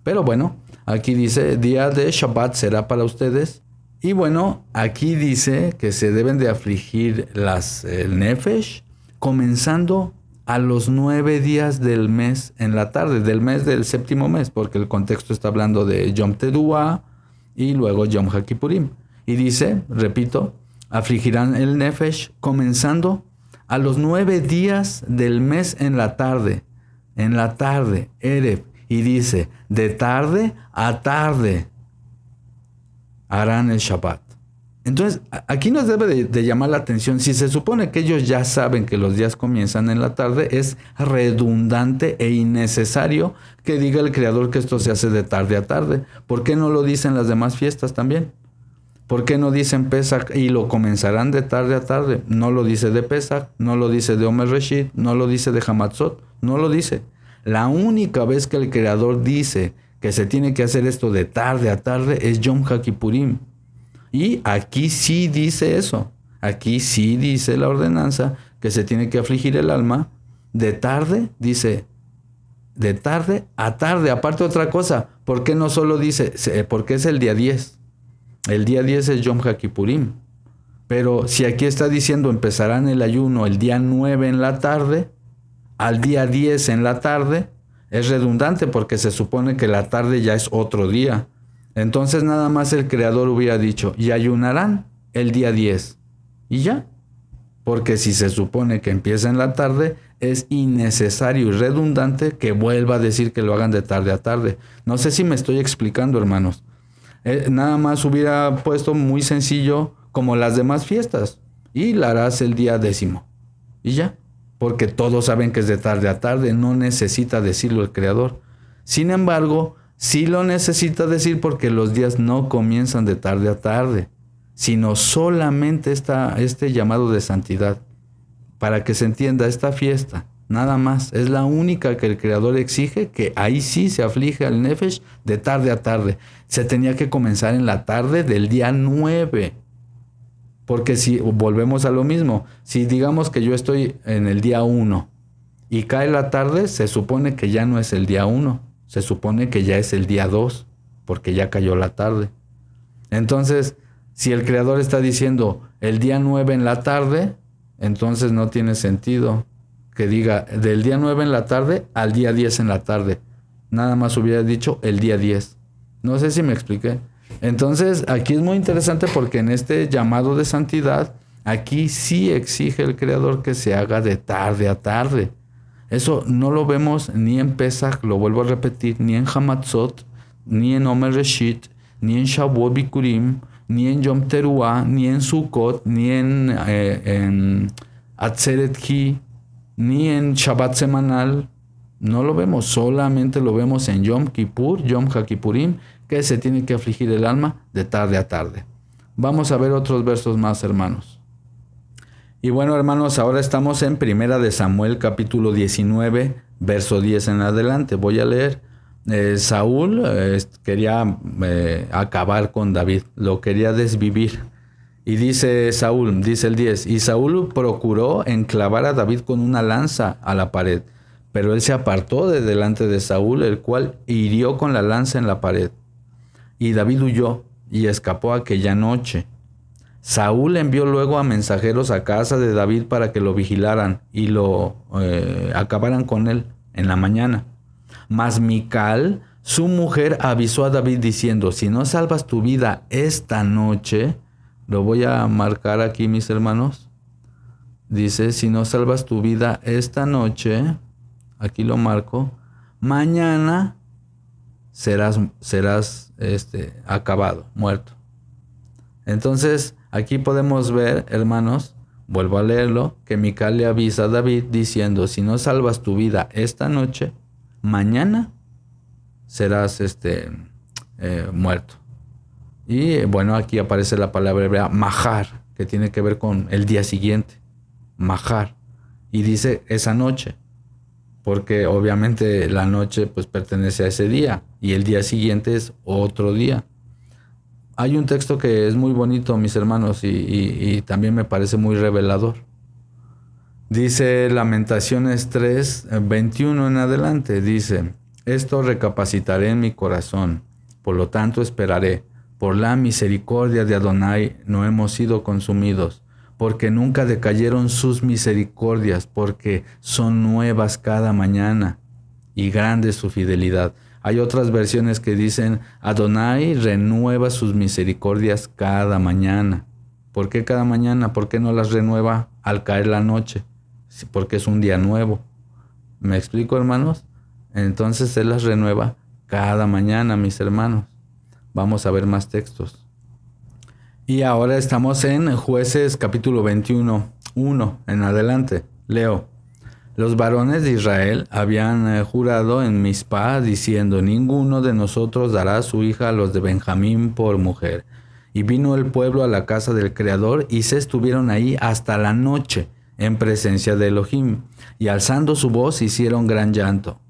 Pero bueno, aquí dice, día de Shabbat será para ustedes. Y bueno, aquí dice que se deben de afligir el nefesh, comenzando a los 9 días del mes en la tarde, del mes del séptimo mes, porque el contexto está hablando de Yom Teruah y luego Yom HaKippurim. Y dice, repito, afligirán el nefesh comenzando a los 9 días del mes en la tarde, Erev, y dice, de tarde a tarde harán el Shabbat. Entonces, aquí nos debe de llamar la atención, si se supone que ellos ya saben que los días comienzan en la tarde, es redundante e innecesario que diga el Creador que esto se hace de tarde a tarde. ¿Por qué no lo dicen las demás fiestas también? ¿Por qué no dicen Pesach y lo comenzarán de tarde a tarde? No lo dice de Pesach, no lo dice de Omer Reshit, no lo dice de Hamatzot, no lo dice. La única vez que el Creador dice que se tiene que hacer esto de tarde a tarde es Yom HaKippurim. Y aquí sí dice eso. Aquí sí dice la ordenanza que se tiene que afligir el alma de tarde, dice de tarde a tarde. Aparte otra cosa, ¿por qué no solo dice? Porque es el día 10. El día 10 es Yom HaKippurim. Pero si aquí está diciendo empezarán el ayuno el día 9 en la tarde, al día 10 en la tarde, es redundante porque se supone que la tarde ya es otro día. Entonces nada más el Creador hubiera dicho, y ayunarán el día 10. Y ya. Porque si se supone que empieza en la tarde, es innecesario y redundante que vuelva a decir que lo hagan de tarde a tarde. No sé si me estoy explicando, hermanos. Nada más hubiera puesto muy sencillo como las demás fiestas. Y la harás el día 10. Y ya. Porque todos saben que es de tarde a tarde. No necesita decirlo el Creador. Sin embargo, sí lo necesita decir porque los días no comienzan de tarde a tarde, sino solamente este llamado de santidad. Para que se entienda, esta fiesta, nada más, es la única que el Creador exige, que ahí sí se aflige al Nefesh de tarde a tarde. Se tenía que comenzar en la tarde del día 9. Porque si volvemos a lo mismo, si digamos que yo estoy en el día 1 y cae la tarde, se supone que ya no es el día 1, se supone que ya es el día 2, porque ya cayó la tarde. Entonces, si el Creador está diciendo el día 9 en la tarde, entonces no tiene sentido que diga del día 9 en la tarde al día 10 en la tarde. Nada más hubiera dicho el día 10. No sé si me expliqué. Entonces, aquí es muy interesante porque en este llamado de santidad, aquí sí exige el Creador que se haga de tarde a tarde. Eso no lo vemos ni en Pesach, lo vuelvo a repetir, ni en Hamatzot, ni en Omer Reshit, ni en Shavuot Bikurim, ni en Yom Teruah, ni en Sukkot, ni en Atzeret Hi, ni en Shabbat semanal. No lo vemos, solamente lo vemos en Yom Kippur, Yom HaKippurim, que se tiene que afligir el alma de tarde a tarde. Vamos a ver otros versos más, hermanos. Y bueno, hermanos, ahora estamos en Primera de Samuel, capítulo 19, verso 10 en adelante. Voy a leer. Saúl quería acabar con David, lo quería desvivir. Y dice Saúl, dice el 10, y Saúl procuró enclavar a David con una lanza a la pared, pero él se apartó de delante de Saúl, el cual hirió con la lanza en la pared. Y David huyó y escapó aquella noche. Saúl envió luego a mensajeros a casa de David para que lo vigilaran y lo acabaran con él en la mañana. Mas Mical, su mujer, avisó a David diciendo, si no salvas tu vida esta noche, lo voy a marcar aquí, mis hermanos, dice, si no salvas tu vida esta noche, aquí lo marco, mañana serás acabado, muerto. Entonces, aquí podemos ver, hermanos, vuelvo a leerlo, que Mical le avisa a David diciendo, si no salvas tu vida esta noche, mañana serás muerto. Y bueno, aquí aparece la palabra hebrea mahar, que tiene que ver con el día siguiente, mahar, y dice esa noche, porque obviamente la noche pues pertenece a ese día y el día siguiente es otro día. Hay un texto que es muy bonito, mis hermanos, y también me parece muy revelador. Dice Lamentaciones 3, 21 en adelante, dice, esto recapacitaré en mi corazón, por lo tanto esperaré. Por la misericordia de Adonai no hemos sido consumidos, porque nunca decayeron sus misericordias, porque son nuevas cada mañana, y grande es su fidelidad. Hay otras versiones que dicen, Adonai renueva sus misericordias cada mañana. ¿Por qué cada mañana? ¿Por qué no las renueva al caer la noche? Porque es un día nuevo. ¿Me explico, hermanos? Entonces Él las renueva cada mañana, mis hermanos. Vamos a ver más textos. Y ahora estamos en Jueces capítulo 21, 1 en adelante. Leo. Los varones de Israel habían jurado en Mizpah diciendo, ninguno de nosotros dará a su hija a los de Benjamín por mujer. Y vino el pueblo a la casa del Creador y se estuvieron ahí hasta la noche en presencia de Elohim. Y alzando su voz hicieron gran llanto.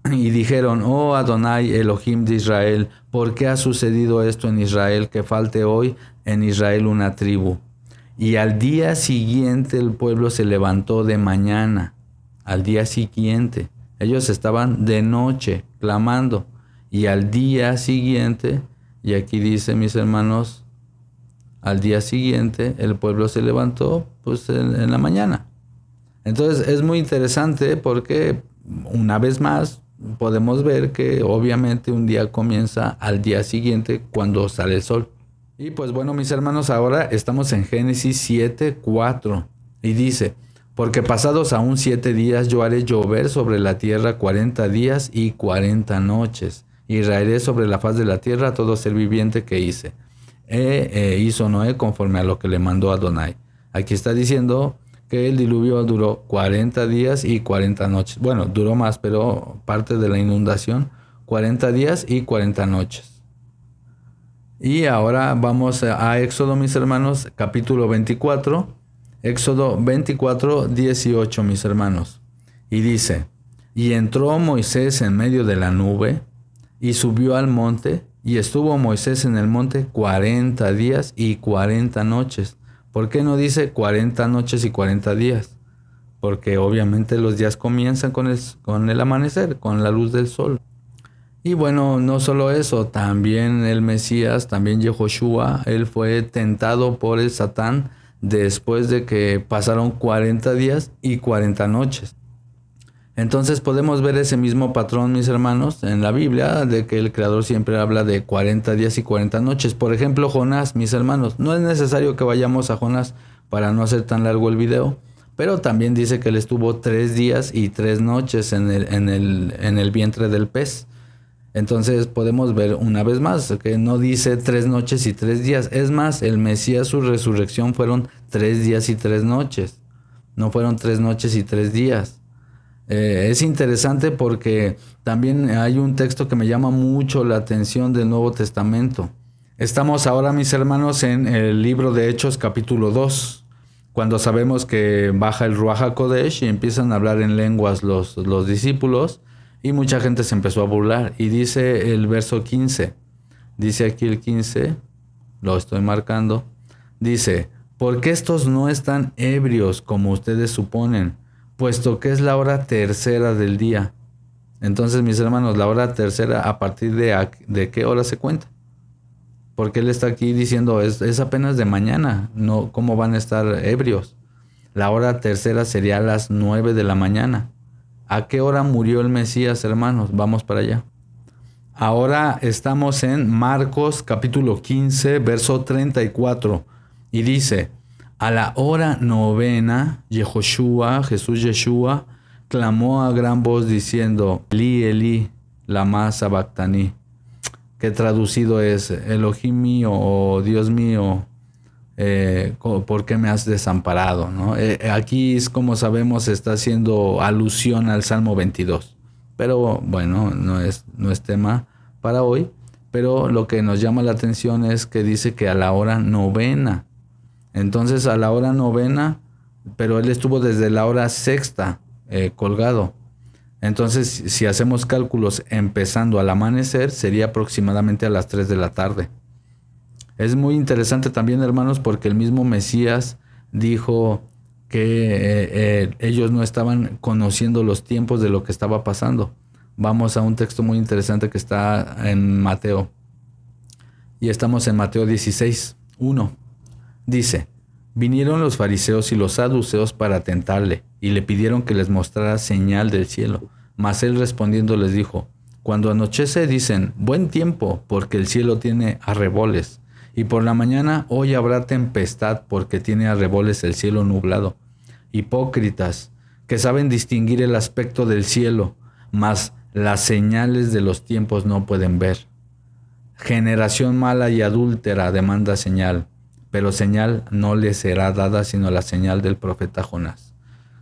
Y dijeron, oh Adonai, Elohim de Israel, ¿por qué ha sucedido esto en Israel, que falte hoy en Israel una tribu? Y al día siguiente el pueblo se levantó de mañana. Al día siguiente, ellos estaban de noche clamando. Y al día siguiente, y aquí dice, mis hermanos, al día siguiente el pueblo se levantó pues en la mañana. Entonces es muy interesante porque una vez más podemos ver que obviamente un día comienza al día siguiente cuando sale el sol. Y pues bueno, mis hermanos, ahora estamos en Génesis 7:4 y dice, porque pasados aún 7 días yo haré llover sobre la tierra 40 días y 40 noches, y raeré sobre la faz de la tierra todo ser viviente que hice. Hizo Noé conforme a lo que le mandó Adonai. Aquí está diciendo que el diluvio duró 40 días y 40 noches. Bueno, duró más, pero parte de la inundación, 40 días y 40 noches. Y ahora vamos a Éxodo, mis hermanos, capítulo 24. Éxodo 24, 18, mis hermanos. Y dice: y entró Moisés en medio de la nube y subió al monte, y estuvo Moisés en el monte 40 días y 40 noches. ¿Por qué no dice 40 noches y 40 días? Porque obviamente los días comienzan con el amanecer, con la luz del sol. Y bueno, no solo eso, también el Mesías, también Yehoshua, él fue tentado por el Satán después de que pasaron 40 días y 40 noches. Entonces podemos ver ese mismo patrón, mis hermanos, en la Biblia, de que el Creador siempre habla de 40 días y 40 noches. Por ejemplo, Jonás, mis hermanos, no es necesario que vayamos a Jonás para no hacer tan largo el video, pero también dice que él estuvo 3 días y 3 noches en el vientre del pez. Entonces podemos ver una vez más que no dice 3 noches y 3 días. Es más, el Mesías, su resurrección fueron 3 días y 3 noches. No fueron 3 noches y 3 días. Es interesante porque también hay un texto que me llama mucho la atención del Nuevo Testamento. Estamos ahora, mis hermanos, en el libro de Hechos capítulo 2, cuando sabemos que baja el Ruach HaKodesh y empiezan a hablar en lenguas los discípulos, y mucha gente se empezó a burlar. Y dice el verso 15, dice aquí el 15, lo estoy marcando, dice: porque estos no están ebrios como ustedes suponen, puesto que es la hora tercera del día. Entonces, mis hermanos, la hora tercera, ¿a partir de qué hora se cuenta? Porque él está aquí diciendo, es apenas de mañana, no, ¿cómo van a estar ebrios? La hora tercera sería a las 9 de la mañana. ¿A qué hora murió el Mesías, hermanos? Vamos para allá. Ahora estamos en Marcos capítulo 15, verso 34, y dice: a la hora novena, Jesús Yeshua, clamó a gran voz diciendo: Eli, Eli, lama sabactani, que traducido es: Elohim mío, o Dios mío, ¿por qué me has desamparado? ¿No? Aquí, como sabemos, está haciendo alusión al Salmo 22. Pero bueno, no es tema para hoy. Pero lo que nos llama la atención es que dice que a la hora novena. Entonces a la hora novena, pero él estuvo desde la hora sexta colgado. Entonces, si hacemos cálculos empezando al amanecer, sería aproximadamente a las 3 de la tarde. Es muy interesante también, hermanos, porque el mismo Mesías dijo que ellos no estaban conociendo los tiempos de lo que estaba pasando. Vamos a un texto muy interesante que está en Mateo. Y estamos en Mateo 16, 1. Dice: vinieron los fariseos y los saduceos para tentarle, y le pidieron que les mostrara señal del cielo. Mas él respondiendo les dijo: cuando anochece dicen, buen tiempo, porque el cielo tiene arreboles. Y por la mañana, hoy habrá tempestad, porque tiene arreboles el cielo nublado. Hipócritas, que saben distinguir el aspecto del cielo, mas las señales de los tiempos no pueden ver. Generación mala y adúltera demanda señal, pero señal no le será dada sino la señal del profeta Jonás.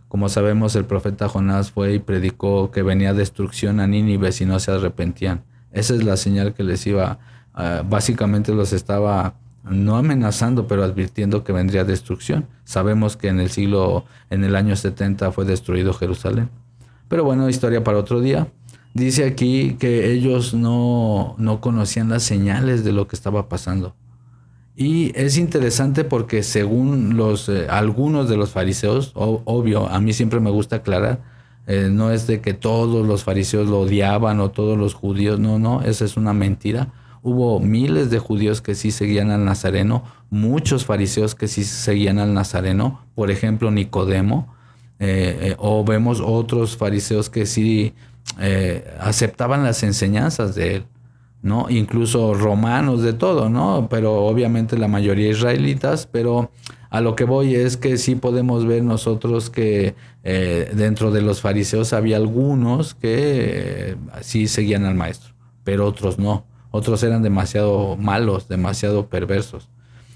Como sabemos, el profeta Jonás fue y predicó que venía destrucción a Nínive si no se arrepentían. Esa es la señal que les iba, básicamente los estaba no amenazando, pero advirtiendo que vendría destrucción. Sabemos que en el año 70 fue destruido Jerusalén. Pero bueno, historia para otro día. Dice aquí que ellos no conocían las señales de lo que estaba pasando. Y es interesante porque según algunos de los fariseos, obvio, a mí siempre me gusta aclarar, no es de que todos los fariseos lo odiaban o todos los judíos, no, esa es una mentira. Hubo miles de judíos que sí seguían al Nazareno, muchos fariseos que sí seguían al Nazareno, por ejemplo Nicodemo, o vemos otros fariseos que sí aceptaban las enseñanzas de él, ¿no? Incluso romanos, de todo, ¿no? Pero obviamente la mayoría israelitas, pero a lo que voy es que sí podemos ver nosotros que dentro de los fariseos había algunos que sí seguían al maestro, pero otros no. Otros eran demasiado malos, demasiado perversos.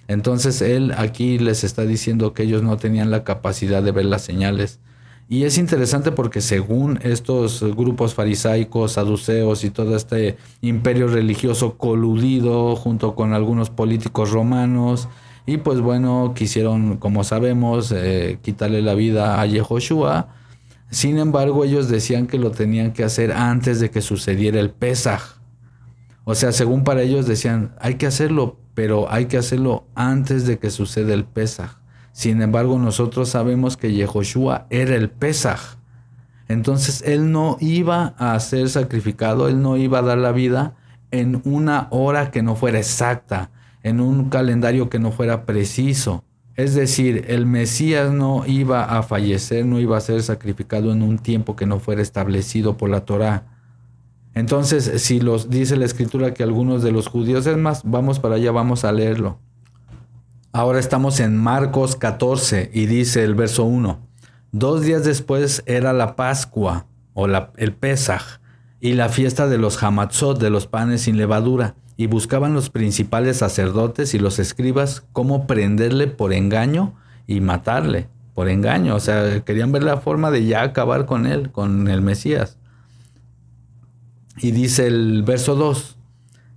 Entonces él aquí les está diciendo que ellos no tenían la capacidad de ver las señales. Y es interesante porque según estos grupos farisaicos, saduceos y todo este imperio religioso coludido junto con algunos políticos romanos, y pues bueno, quisieron, como sabemos, quitarle la vida a Yehoshua. Sin embargo, ellos decían que lo tenían que hacer antes de que sucediera el Pesaj. O sea, según para ellos decían, hay que hacerlo, pero hay que hacerlo antes de que suceda el Pesaj. Sin embargo, nosotros sabemos que Yehoshua era el Pesaj. Entonces, él no iba a ser sacrificado, él no iba a dar la vida en una hora que no fuera exacta, en un calendario que no fuera preciso. Es decir, el Mesías no iba a fallecer, no iba a ser sacrificado en un tiempo que no fuera establecido por la Torá. Entonces, si dice la Escritura que algunos de los judíos, es más, vamos para allá, vamos a leerlo. Ahora estamos en Marcos 14 y dice el verso 1. 2 días después era la Pascua o el Pesaj y la fiesta de los Hamatzot, de los panes sin levadura, y buscaban los principales sacerdotes y los escribas cómo prenderle por engaño y matarle por engaño. O sea, querían ver la forma de ya acabar con él, con el Mesías. Y dice el verso 2.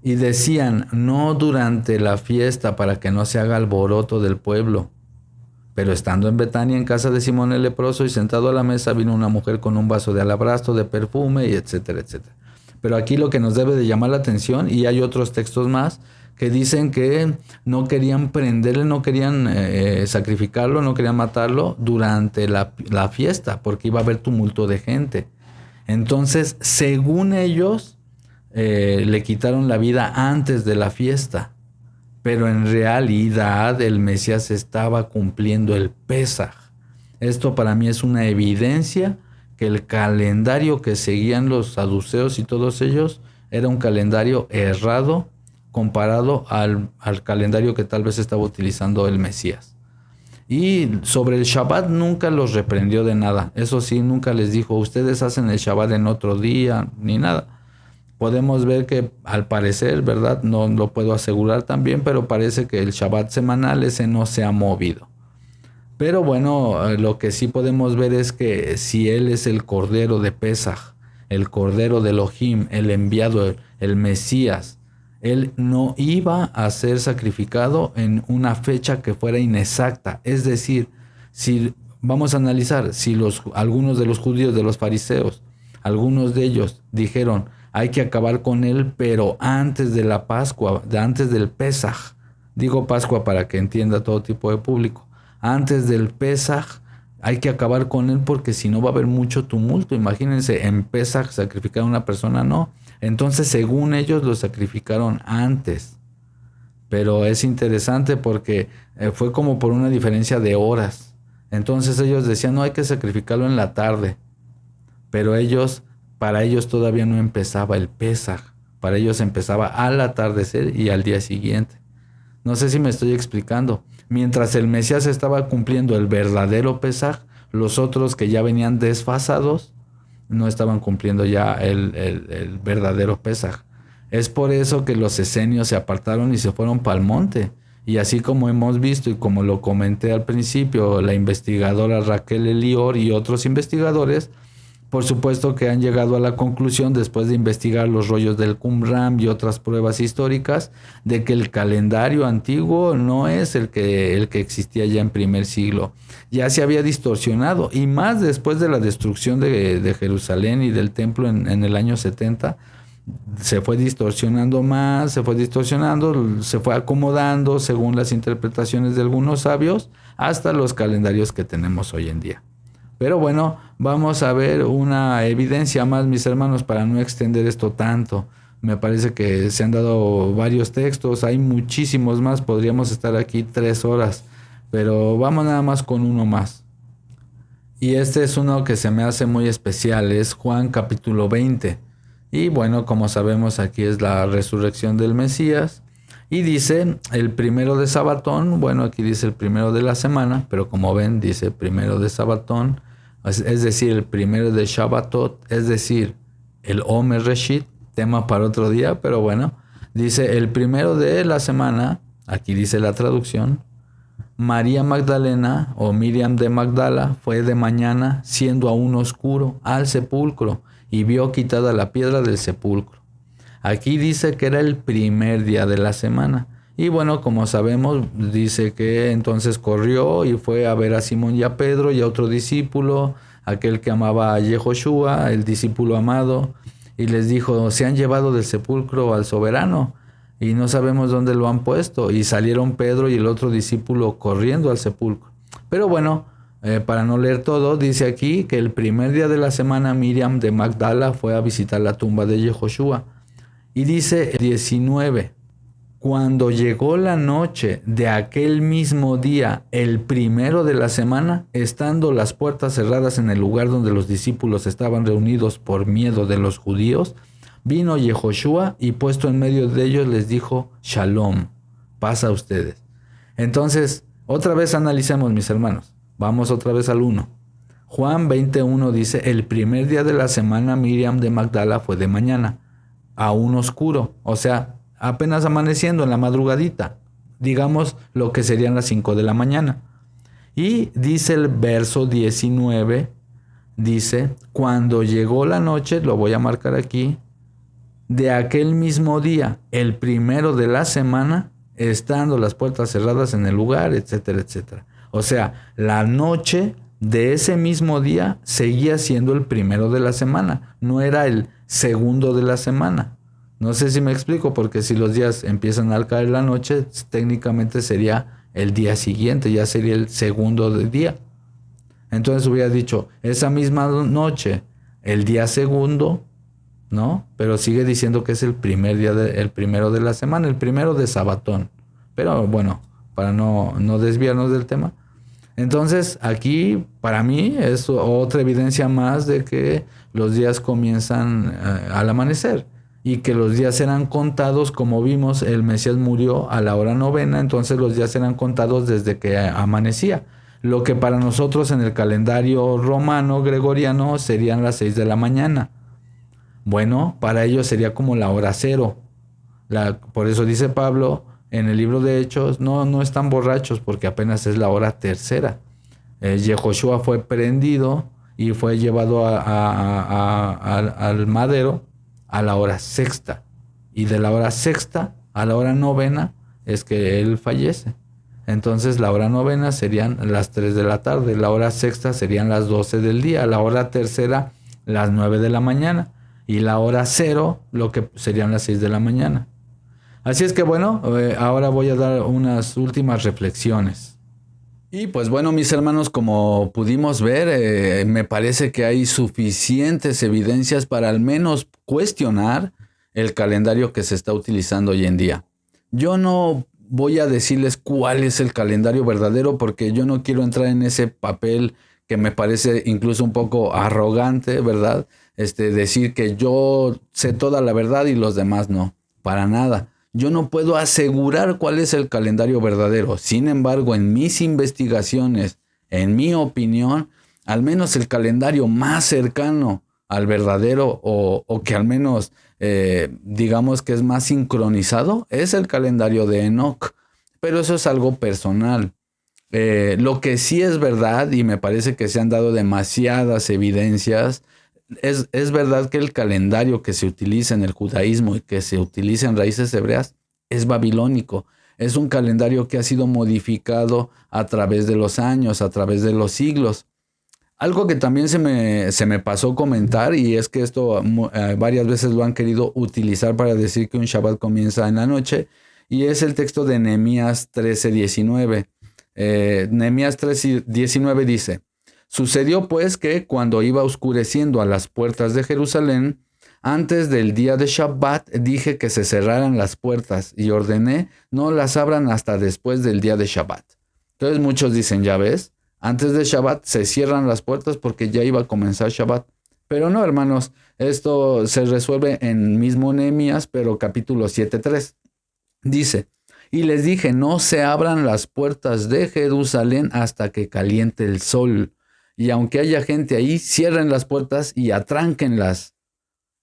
Y decían, no durante la fiesta para que no se haga alboroto del pueblo. Pero estando en Betania, en casa de Simón el leproso, y sentado a la mesa, vino una mujer con un vaso de alabastro de perfume, y etcétera, etcétera. Pero aquí lo que nos debe de llamar la atención, y hay otros textos más, que dicen que no querían prenderle, no querían sacrificarlo, no querían matarlo durante la fiesta, porque iba a haber tumulto de gente. Entonces, según ellos, le quitaron la vida antes de la fiesta, pero en realidad el Mesías estaba cumpliendo el Pesaj. Esto para mí es una evidencia que el calendario que seguían los saduceos y todos ellos era un calendario errado comparado al calendario que tal vez estaba utilizando el Mesías. Y sobre el Shabbat nunca los reprendió de nada. Eso sí, nunca les dijo, ustedes hacen el Shabbat en otro día, ni nada. Podemos ver que al parecer, ¿verdad? No lo puedo asegurar también, pero parece que el Shabbat semanal ese no se ha movido. Pero bueno, lo que sí podemos ver es que si él es el Cordero de Pesaj, el Cordero de Elohim, el enviado, el Mesías, él no iba a ser sacrificado en una fecha que fuera inexacta. Es decir, si vamos a analizar, si algunos de los judíos, de los fariseos, algunos de ellos dijeron, hay que acabar con él, pero antes de la Pascua, antes del Pesaj. Digo Pascua para que entienda todo tipo de público. Antes del Pesaj hay que acabar con él porque si no va a haber mucho tumulto. Imagínense, en Pesaj sacrificar a una persona, no. Entonces, según ellos, lo sacrificaron antes. Pero es interesante porque fue como por una diferencia de horas. Entonces ellos decían, no, hay que sacrificarlo en la tarde. Pero para ellos todavía no empezaba el Pesaj. Para ellos empezaba al atardecer y al día siguiente. No sé si me estoy explicando. Mientras el Mesías estaba cumpliendo el verdadero Pesaj, los otros que ya venían desfasados no estaban cumpliendo ya el verdadero Pesaj. Es por eso que los esenios se apartaron y se fueron para el monte. Y así como hemos visto y como lo comenté al principio, la investigadora Raquel Elior y otros investigadores, por supuesto que han llegado a la conclusión, después de investigar los rollos del Qumran y otras pruebas históricas, de que el calendario antiguo no es el que existía ya en primer siglo. Ya se había distorsionado, y más después de la destrucción de Jerusalén y del templo en el año 70, se fue distorsionando más, se fue acomodando según las interpretaciones de algunos sabios, hasta los calendarios que tenemos hoy en día. Pero bueno, vamos a ver una evidencia más, mis hermanos, para no extender esto tanto. Me parece que se han dado varios textos, hay muchísimos más, podríamos estar aquí 3 horas, pero vamos nada más con uno más. Y este es uno que se me hace muy especial, es Juan capítulo 20. Y bueno, como sabemos, aquí es la resurrección del Mesías. Y dice el primero de Sabatón, bueno, aquí dice el primero de la semana, pero como ven, dice primero de Sabatón, es decir, el primero de Shabbatot, es decir, el Omer Reshit, tema para otro día, pero bueno, dice el primero de la semana, aquí dice la traducción, María Magdalena o Miriam de Magdala fue de mañana, siendo aún oscuro, al sepulcro y vio quitada la piedra del sepulcro. Aquí dice que era el primer día de la semana. Y bueno, como sabemos, dice que entonces corrió y fue a ver a Simón y a Pedro y a otro discípulo, aquel que amaba a Yehoshua, el discípulo amado, y les dijo, se han llevado del sepulcro al soberano y no sabemos dónde lo han puesto. Y salieron Pedro y el otro discípulo corriendo al sepulcro. Pero bueno, para no leer todo, dice aquí que el primer día de la semana Miriam de Magdala fue a visitar la tumba de Yehoshua. Y dice 19. Cuando llegó la noche de aquel mismo día, el primero de la semana, estando las puertas cerradas en el lugar donde los discípulos estaban reunidos por miedo de los judíos, vino Yehoshua y puesto en medio de ellos les dijo, Shalom, paz a ustedes. Entonces, otra vez analicemos, mis hermanos. Vamos otra vez al 1. Juan 20:1 dice, el primer día de la semana Miriam de Magdala fue de mañana, aún oscuro, o sea, apenas amaneciendo en la madrugadita, digamos lo que serían las 5 de la mañana. Y dice el verso 19, dice, cuando llegó la noche, lo voy a marcar aquí, de aquel mismo día, el primero de la semana, estando las puertas cerradas en el lugar, etcétera, etcétera. O sea, la noche de ese mismo día seguía siendo el primero de la semana, no era el segundo de la semana. No sé si me explico, porque si los días empiezan a caer la noche, técnicamente sería el día siguiente, ya sería el segundo del día. Entonces hubiera dicho, esa misma noche, el día segundo, ¿no? Pero sigue diciendo que es el primer día, el primero de la semana, el primero de Sabatón. Pero bueno, para no desviarnos del tema. Entonces aquí, para mí, es otra evidencia más de que los días comienzan al amanecer. Y que los días eran contados, como vimos, el Mesías murió a la hora 9, entonces los días eran contados desde que amanecía. Lo que para nosotros en el calendario romano, gregoriano, serían las 6 de la mañana. Bueno, para ellos sería como la hora 0. Por eso dice Pablo en el libro de Hechos, no están borrachos porque apenas es la hora 3. Yehoshua fue prendido y fue llevado al madero a la hora 6, y de la hora 6 a la hora 9 es que él fallece. Entonces la hora 9 serían las 3 de la tarde, la hora 6 serían las 12 del día, la hora 3 las 9 de la mañana y la hora 0 lo que serían las 6 de la mañana. Así es que bueno, ahora voy a dar unas últimas reflexiones. Y pues bueno, mis hermanos, como pudimos ver, me parece que hay suficientes evidencias para al menos cuestionar el calendario que se está utilizando hoy en día. Yo no voy a decirles cuál es el calendario verdadero porque yo no quiero entrar en ese papel que me parece incluso un poco arrogante, ¿verdad? Decir que yo sé toda la verdad y los demás no, para nada. Yo no puedo asegurar cuál es el calendario verdadero. Sin embargo, en mis investigaciones, en mi opinión, al menos el calendario más cercano al verdadero o que al menos digamos que es más sincronizado es el calendario de Enoch. Pero eso es algo personal. Lo que sí es verdad, y me parece que se han dado demasiadas evidencias, es verdad que el calendario que se utiliza en el judaísmo y que se utiliza en raíces hebreas es babilónico. Es un calendario que ha sido modificado a través de los años, a través de los siglos. Algo que también se me pasó comentar, y es que esto varias veces lo han querido utilizar para decir que un Shabbat comienza en la noche, y es el texto de Nehemías 13:19. Nehemías 13:19 dice: Sucedió pues que cuando iba oscureciendo a las puertas de Jerusalén, antes del día de Shabbat, dije que se cerraran las puertas y ordené no las abran hasta después del día de Shabbat. Entonces muchos dicen, ya ves, antes de Shabbat se cierran las puertas porque ya iba a comenzar Shabbat. Pero no, hermanos, esto se resuelve en mismo Nehemías, pero capítulo 7:3. Dice: Y les dije, no se abran las puertas de Jerusalén hasta que caliente el sol. Y aunque haya gente ahí, cierren las puertas y atránquenlas.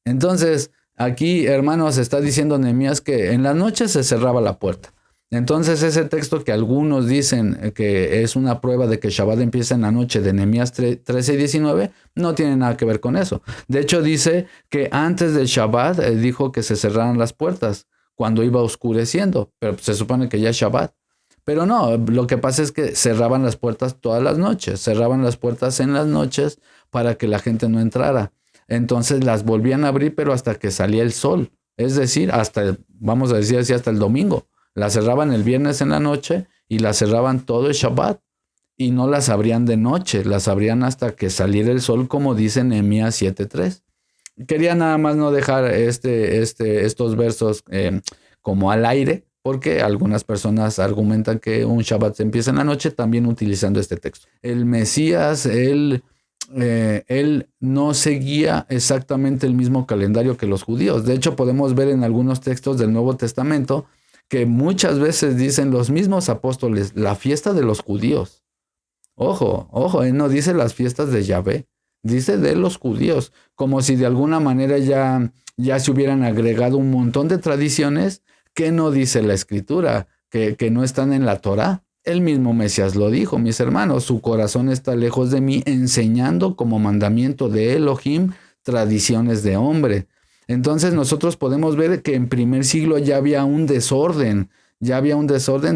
Entonces, aquí, hermanos, está diciendo Nehemías que en la noche se cerraba la puerta. Entonces ese texto que algunos dicen que es una prueba de que Shabbat empieza en la noche de Nehemías 13 y 19, no tiene nada que ver con eso. De hecho dice que antes del Shabbat dijo que se cerraran las puertas cuando iba oscureciendo, pero se supone que ya es Shabbat. Pero no, lo que pasa es que cerraban las puertas todas las noches, cerraban las puertas en las noches para que la gente no entrara. Entonces las volvían a abrir, pero hasta que salía el sol, es decir, vamos a decir así, hasta el domingo. Las cerraban el viernes en la noche y las cerraban todo el Shabbat. Y no las abrían de noche, las abrían hasta que saliera el sol, como dice Nehemías 7:3. Quería nada más no dejar estos versos como al aire, porque algunas personas argumentan que un Shabbat se empieza en la noche, también utilizando este texto. El Mesías, él no seguía exactamente el mismo calendario que los judíos. De hecho, podemos ver en algunos textos del Nuevo Testamento que muchas veces dicen los mismos apóstoles, la fiesta de los judíos. Ojo, él no dice las fiestas de Yahvé, dice de los judíos, como si de alguna manera ya se hubieran agregado un montón de tradiciones que no dice la Escritura, que no están en la Torá. El mismo Mesías lo dijo, mis hermanos, su corazón está lejos de mí, enseñando como mandamiento de Elohim tradiciones de hombre. Entonces nosotros podemos ver que en primer siglo ya había un desorden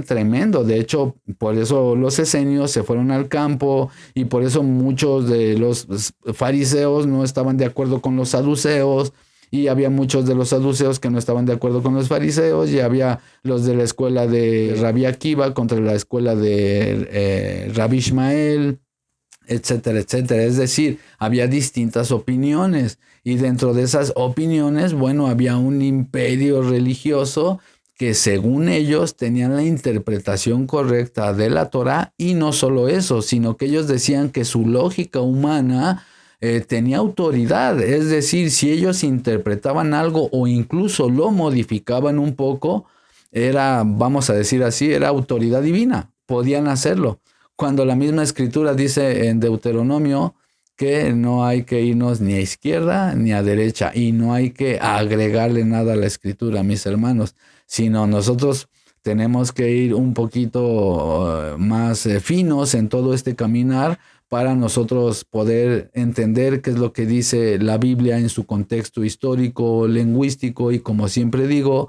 tremendo. De hecho, por eso los esenios se fueron al campo y por eso muchos de los fariseos no estaban de acuerdo con los saduceos y había muchos de los saduceos que no estaban de acuerdo con los fariseos y había los de la escuela de Rabí Akiva contra la escuela de Rabí Ishmael, etcétera, etcétera. Es decir, había distintas opiniones y dentro de esas opiniones, bueno, había un imperio religioso que según ellos tenían la interpretación correcta de la Torá y no solo eso, sino que ellos decían que su lógica humana tenía autoridad. Es decir, si ellos interpretaban algo o incluso lo modificaban un poco, vamos a decir así, era autoridad divina, podían hacerlo. Cuando la misma Escritura dice en Deuteronomio que no hay que irnos ni a izquierda ni a derecha y no hay que agregarle nada a la Escritura, mis hermanos, sino nosotros tenemos que ir un poquito más finos en todo este caminar para nosotros poder entender qué es lo que dice la Biblia en su contexto histórico, lingüístico y, como siempre digo,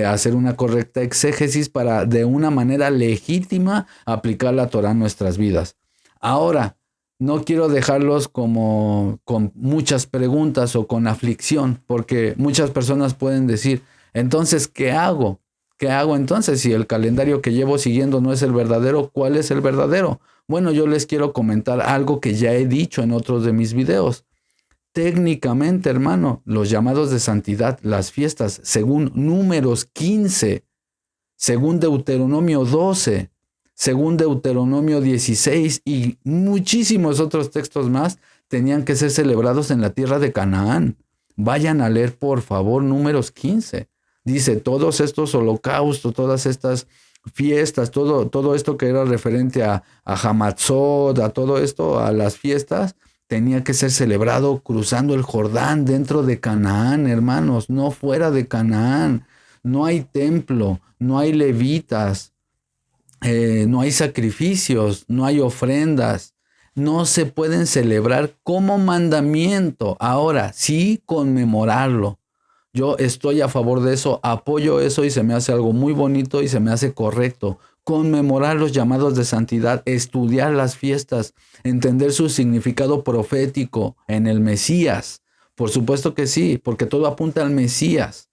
hacer una correcta exégesis para de una manera legítima aplicar la Torá en nuestras vidas. Ahora, no quiero dejarlos como con muchas preguntas o con aflicción, porque muchas personas pueden decir, entonces, ¿qué hago? ¿Qué hago entonces si el calendario que llevo siguiendo no es el verdadero? ¿Cuál es el verdadero? Bueno, yo les quiero comentar algo que ya he dicho en otros de mis videos. Técnicamente, hermano, los llamados de santidad, las fiestas, según Números 15, según Deuteronomio 12, según Deuteronomio 16 y muchísimos otros textos más, tenían que ser celebrados en la tierra de Canaán. Vayan a leer, por favor, Números 15. Dice, todos estos holocaustos, todas estas fiestas, todo esto que era referente a Hamatzot, a todo esto, a las fiestas, tenía que ser celebrado cruzando el Jordán dentro de Canaán, hermanos, no fuera de Canaán. No hay templo, no hay levitas, no hay sacrificios, no hay ofrendas. No se pueden celebrar como mandamiento. Ahora, sí conmemorarlo. Yo estoy a favor de eso, apoyo eso y se me hace algo muy bonito y se me hace correcto. Conmemorar los llamados de santidad, estudiar las fiestas, entender su significado profético en el Mesías. Por supuesto que sí, porque todo apunta al Mesías.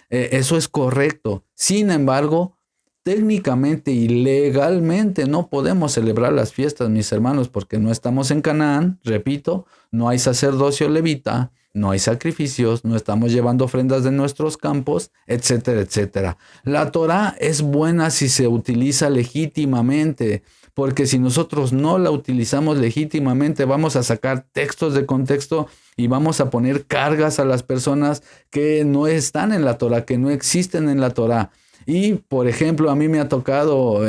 Eso es correcto. Sin embargo, técnicamente y legalmente no podemos celebrar las fiestas, mis hermanos, porque no estamos en Canaán, repito, no hay sacerdocio levita, no hay sacrificios, no estamos llevando ofrendas de nuestros campos, etcétera, etcétera. La Torá es buena si se utiliza legítimamente, porque si nosotros no la utilizamos legítimamente, vamos a sacar textos de contexto y vamos a poner cargas a las personas que no están en la Torá, que no existen en la Torá. Y, por ejemplo, a mí me ha tocado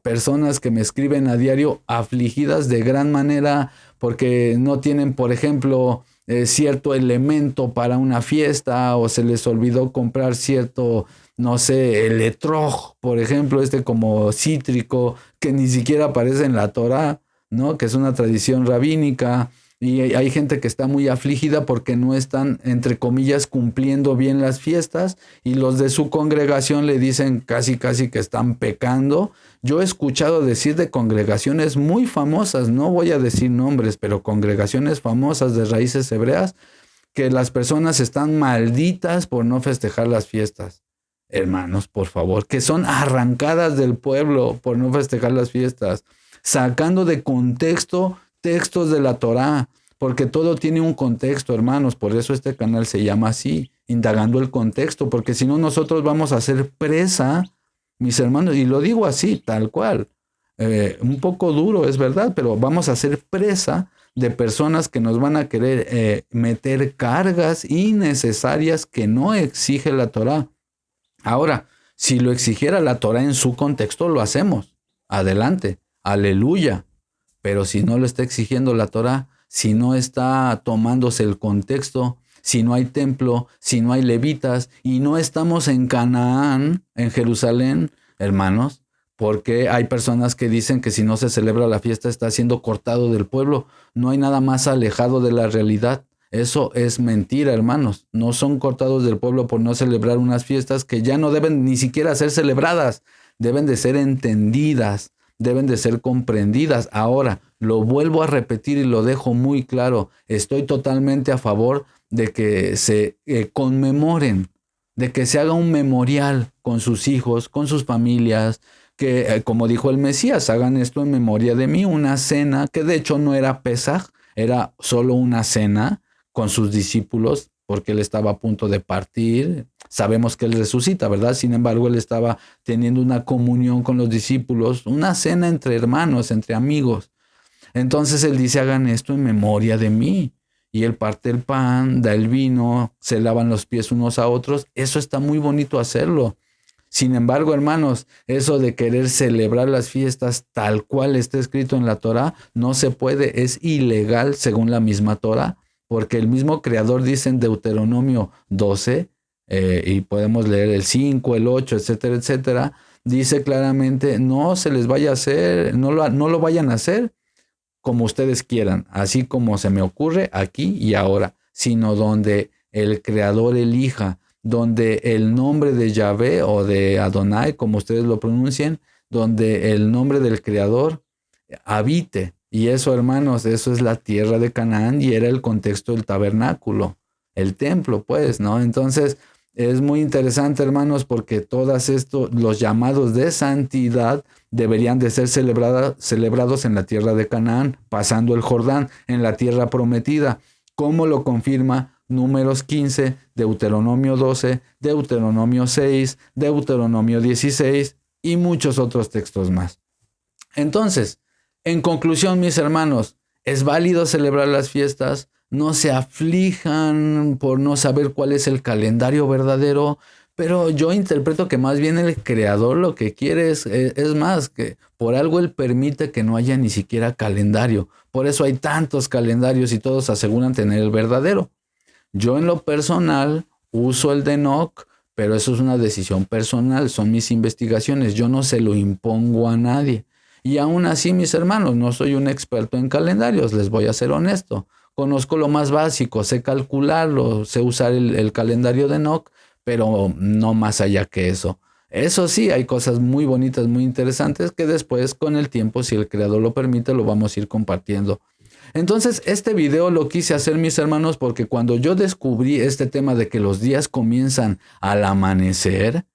personas que me escriben a diario afligidas de gran manera porque no tienen, por ejemplo, cierto elemento para una fiesta o se les olvidó comprar cierto no sé, el etrog, por ejemplo, como cítrico, que ni siquiera aparece en la Torá, ¿no? Que es una tradición rabínica. Y hay gente que está muy afligida porque no están, entre comillas, cumpliendo bien las fiestas, y los de su congregación le dicen casi casi que están pecando. Yo he escuchado decir de congregaciones muy famosas, no voy a decir nombres, pero congregaciones famosas de raíces hebreas, que las personas están malditas por no festejar las fiestas. Hermanos, por favor, que son arrancadas del pueblo por no festejar las fiestas, sacando de contexto textos de la Torá, porque todo tiene un contexto, hermanos. Por eso este canal se llama así, indagando el contexto, porque si no nosotros vamos a ser presa, mis hermanos, y lo digo así, tal cual, un poco duro, es verdad, pero vamos a ser presa de personas que nos van a querer meter cargas innecesarias que no exige la Torá. Ahora, si lo exigiera la Torá en su contexto, lo hacemos. Adelante, aleluya. Pero si no lo está exigiendo la Torá, si no está tomándose el contexto, si no hay templo, si no hay levitas y no estamos en Canaán, en Jerusalén, hermanos, porque hay personas que dicen que si no se celebra la fiesta está siendo cortado del pueblo. No hay nada más alejado de la realidad. Eso es mentira, hermanos. No son cortados del pueblo por no celebrar unas fiestas que ya no deben ni siquiera ser celebradas. Deben de ser entendidas, deben de ser comprendidas. Ahora, lo vuelvo a repetir y lo dejo muy claro. Estoy totalmente a favor de que se conmemoren, de que se haga un memorial con sus hijos, con sus familias, que como dijo el Mesías, hagan esto en memoria de mí, una cena que de hecho no era Pesaj, era solo una cena con sus discípulos, porque él estaba a punto de partir. Sabemos que él resucita, ¿verdad? Sin embargo, él estaba teniendo una comunión con los discípulos, una cena entre hermanos, entre amigos. Entonces él dice, hagan esto en memoria de mí. Y él parte el pan, da el vino, se lavan los pies unos a otros. Eso está muy bonito hacerlo. Sin embargo, hermanos, eso de querer celebrar las fiestas tal cual está escrito en la Torá, no se puede, es ilegal según la misma Torá, porque el mismo Creador dice en Deuteronomio 12, y podemos leer el 5, el 8, etcétera, etcétera, dice claramente, no se les vaya a hacer, no lo vayan a hacer como ustedes quieran, así como se me ocurre aquí y ahora, sino donde el Creador elija, donde el nombre de Yahvé o de Adonai, como ustedes lo pronuncien, donde el nombre del Creador habite. Y eso, hermanos, eso es la tierra de Canaán y era el contexto del tabernáculo, el templo, pues, ¿no? Entonces, es muy interesante, hermanos, porque todos estos, los llamados de santidad, deberían de ser celebrados en la tierra de Canaán, pasando el Jordán, en la tierra prometida, como lo confirma Números 15, Deuteronomio 12, Deuteronomio 6, Deuteronomio 16 y muchos otros textos más. Entonces, en conclusión, mis hermanos, es válido celebrar las fiestas. No se aflijan por no saber cuál es el calendario verdadero, pero yo interpreto que más bien el Creador lo que quiere es más, que por algo Él permite que no haya ni siquiera calendario. Por eso hay tantos calendarios y todos aseguran tener el verdadero. Yo en lo personal uso el de Enoch, pero eso es una decisión personal, son mis investigaciones, yo no se lo impongo a nadie. Y aún así, mis hermanos, no soy un experto en calendarios, les voy a ser honesto. Conozco lo más básico, sé calcularlo, sé usar el calendario de Enoch, pero no más allá que eso. Eso sí, hay cosas muy bonitas, muy interesantes que después, con el tiempo, si el Creador lo permite, lo vamos a ir compartiendo. Entonces, este video lo quise hacer, mis hermanos, porque cuando yo descubrí este tema de que los días comienzan al amanecer,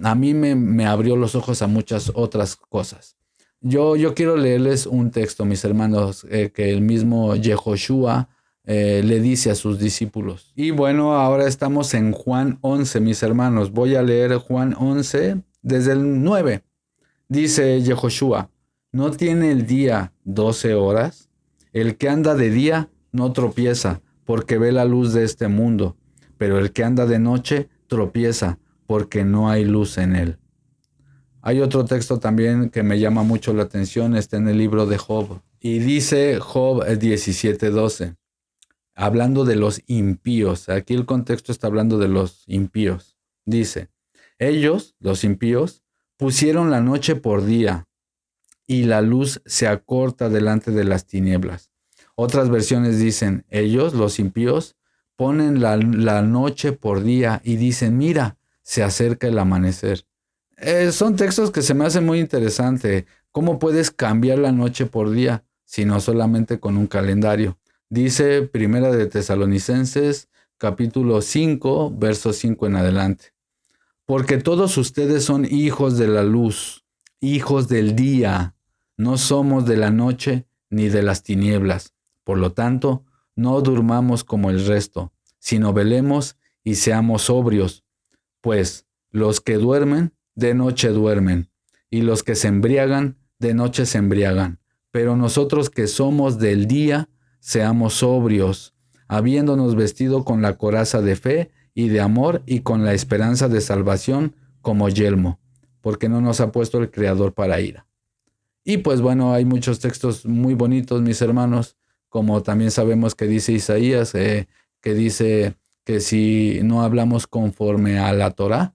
a mí me abrió los ojos a muchas otras cosas. Yo quiero leerles un texto, mis hermanos, que el mismo Yehoshua le dice a sus discípulos. Y bueno, ahora estamos en Juan 11, mis hermanos. Voy a leer Juan 11 desde el 9. Dice Yehoshua, ¿no tiene el día 12 horas? El que anda de día no tropieza, porque ve la luz de este mundo, pero el que anda de noche tropieza, porque no hay luz en él. Hay otro texto también que me llama mucho la atención, está en el libro de Job, y dice Job 17:12, hablando de los impíos. Aquí el contexto está hablando de los impíos. Dice, Ellos, los impíos, pusieron la noche por día y la luz se acorta delante de las tinieblas. Otras versiones dicen, ellos, los impíos, ponen la noche por día y dicen, mira, se acerca el amanecer. Son textos que se me hacen muy interesantes. ¿Cómo puedes cambiar la noche por día, si no solamente con un calendario? Dice Primera de Tesalonicenses, capítulo 5, verso 5 en adelante. Porque todos ustedes son hijos de la luz, hijos del día. No somos de la noche ni de las tinieblas. Por lo tanto, no durmamos como el resto, sino velemos y seamos sobrios. Pues los que duermen, de noche duermen, y los que se embriagan, de noche se embriagan. Pero nosotros que somos del día, seamos sobrios, habiéndonos vestido con la coraza de fe y de amor y con la esperanza de salvación como yelmo, porque no nos ha puesto el Creador para ira. Y pues bueno, hay muchos textos muy bonitos, mis hermanos, como también sabemos que dice Isaías, que dice que si no hablamos conforme a la Torá,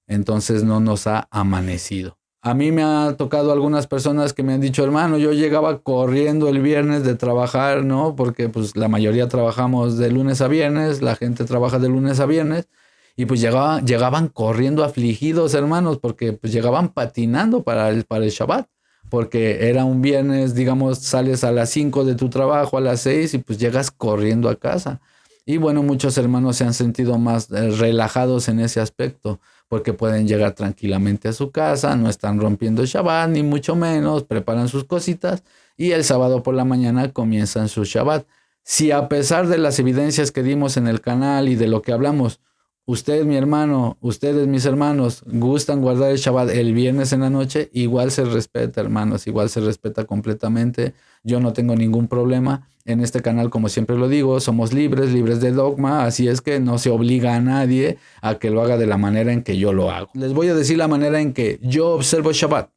entonces no nos ha amanecido. A mí me ha tocado algunas personas que me han dicho, hermano, yo llegaba corriendo el viernes de trabajar, ¿no? Porque pues la mayoría trabajamos de lunes a viernes, la gente trabaja de lunes a viernes, y pues llegaban corriendo afligidos, hermanos, porque pues llegaban patinando para el Shabbat, porque era un viernes, digamos, sales a las 5 de tu trabajo, a las 6, y pues llegas corriendo a casa. Y bueno, muchos hermanos se han sentido más relajados en ese aspecto, porque pueden llegar tranquilamente a su casa, no están rompiendo el Shabbat, ni mucho menos, preparan sus cositas y el sábado por la mañana comienzan su Shabbat. Si a pesar de las evidencias que dimos en el canal y de lo que hablamos, usted, mi hermano, ustedes, mis hermanos, gustan guardar el Shabbat el viernes en la noche, igual se respeta, hermanos, igual se respeta completamente. Yo no tengo ningún problema. En este canal, como siempre lo digo, somos libres de dogma, así es que no se obliga a nadie a que lo haga de la manera en que yo lo hago. Les voy a decir la manera en que yo observo Shabbat.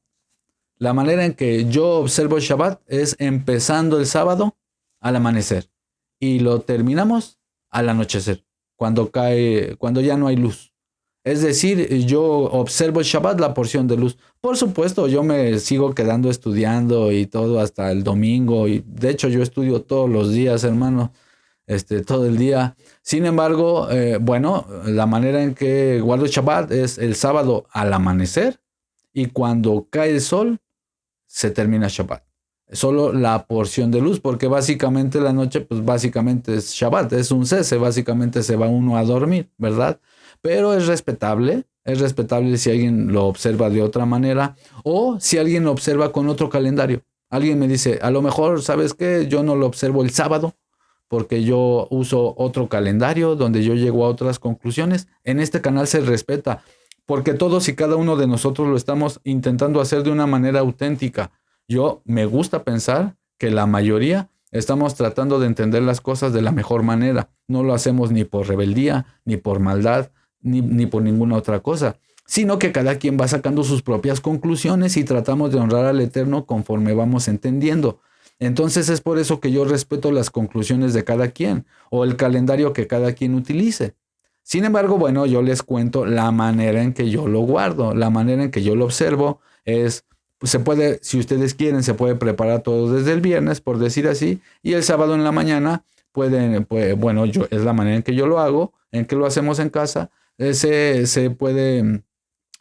La manera en que yo observo Shabbat es empezando el sábado al amanecer y lo terminamos al anochecer, cuando ya no hay luz. Es decir, yo observo el Shabbat, la porción de luz. Por supuesto, yo me sigo quedando estudiando y todo hasta el domingo. Y de hecho, yo estudio todos los días, hermano, todo el día. Sin embargo, bueno, la manera en que guardo el Shabbat es el sábado al amanecer. Y cuando cae el sol, se termina Shabbat. Solo la porción de luz, porque básicamente la noche, pues básicamente es Shabbat, es un cese, básicamente se va uno a dormir, ¿verdad? Pero es respetable si alguien lo observa de otra manera o si alguien lo observa con otro calendario. Alguien me dice, a lo mejor, ¿sabes qué? Yo no lo observo el sábado porque yo uso otro calendario donde yo llego a otras conclusiones. En este canal se respeta porque todos y cada uno de nosotros lo estamos intentando hacer de una manera auténtica. Yo me gusta pensar que la mayoría estamos tratando de entender las cosas de la mejor manera. No lo hacemos ni por rebeldía, ni por maldad, ni por ninguna otra cosa, sino que cada quien va sacando sus propias conclusiones y tratamos de honrar al Eterno conforme vamos entendiendo. Entonces es por eso que yo respeto las conclusiones de cada quien o el calendario que cada quien utilice. Sin embargo, bueno, yo les cuento la manera en que yo lo guardo, la manera en que yo lo observo es... Pues se puede, si ustedes quieren, se puede preparar todo desde el viernes, por decir así, y el sábado en la mañana bueno, es la manera en que yo lo hago, en que lo hacemos en casa, se puede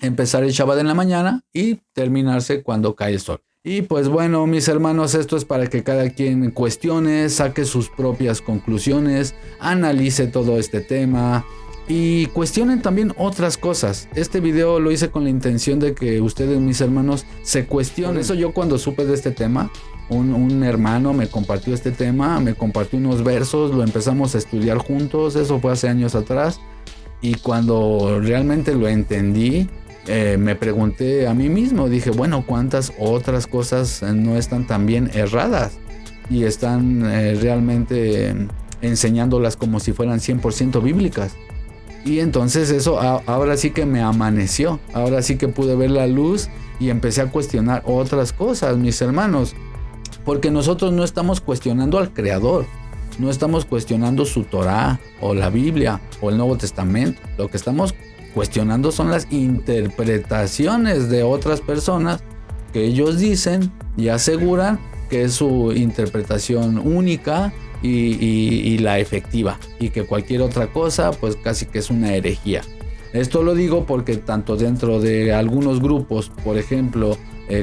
empezar el Shabbat en la mañana y terminarse cuando cae el sol. Y pues bueno, mis hermanos, esto es para que cada quien cuestione, saque sus propias conclusiones, analice todo este tema, y cuestionen también otras cosas. Este video lo hice con la intención de que ustedes, mis hermanos, se cuestionen. Por eso yo cuando supe de este tema, un hermano me compartió este tema, me compartió unos versos, lo empezamos a estudiar juntos, eso fue hace años atrás. Y cuando realmente lo entendí, me pregunté a mí mismo, dije, bueno, ¿cuántas otras cosas no están también erradas? Y están realmente enseñándolas como si fueran 100% bíblicas. Y entonces eso ahora sí que me amaneció, ahora sí que pude ver la luz y empecé a cuestionar otras cosas, mis hermanos, porque nosotros no estamos cuestionando al Creador, no estamos cuestionando su Torá o la Biblia o el Nuevo Testamento, lo que estamos Cuestionando son las interpretaciones de otras personas que ellos dicen y aseguran que es su interpretación única y la efectiva, y que cualquier otra cosa pues casi que es una herejía. Esto lo digo porque tanto dentro de algunos grupos, por ejemplo,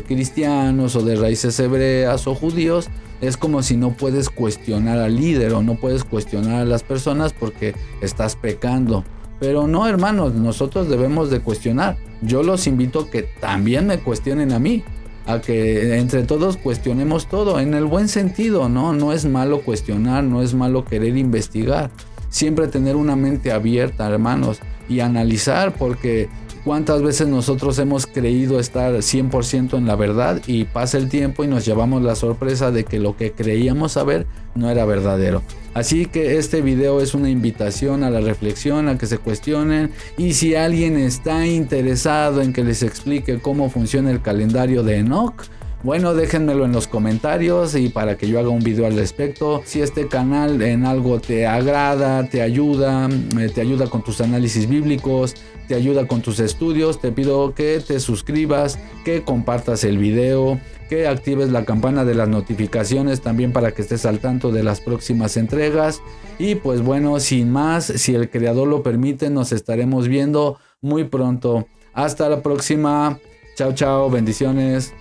cristianos o de raíces hebreas o judíos, es como si no puedes cuestionar al líder o no puedes cuestionar a las personas porque estás pecando. Pero no, hermanos, nosotros debemos de cuestionar. Yo los invito a que también me cuestionen a mí, a que entre todos cuestionemos todo en el buen sentido, ¿no? No es malo cuestionar, no es malo querer investigar. Siempre tener una mente abierta, hermanos, y analizar, porque cuántas veces nosotros hemos creído estar 100% en la verdad y pasa el tiempo y nos llevamos la sorpresa de que lo que creíamos saber no era verdadero. Así que este video es una invitación a la reflexión, a que se cuestionen, y si alguien está interesado en que les explique cómo funciona el calendario de Enoch, bueno, déjenmelo en los comentarios y para que yo haga un video al respecto. Si este canal en algo te agrada, te ayuda con tus análisis bíblicos, te ayuda con tus estudios, te pido que te suscribas, que compartas el video, que actives la campana de las notificaciones también para que estés al tanto de las próximas entregas. Y pues bueno, sin más, si el creador lo permite, nos estaremos viendo muy pronto. Hasta la próxima. Chao, chao, bendiciones.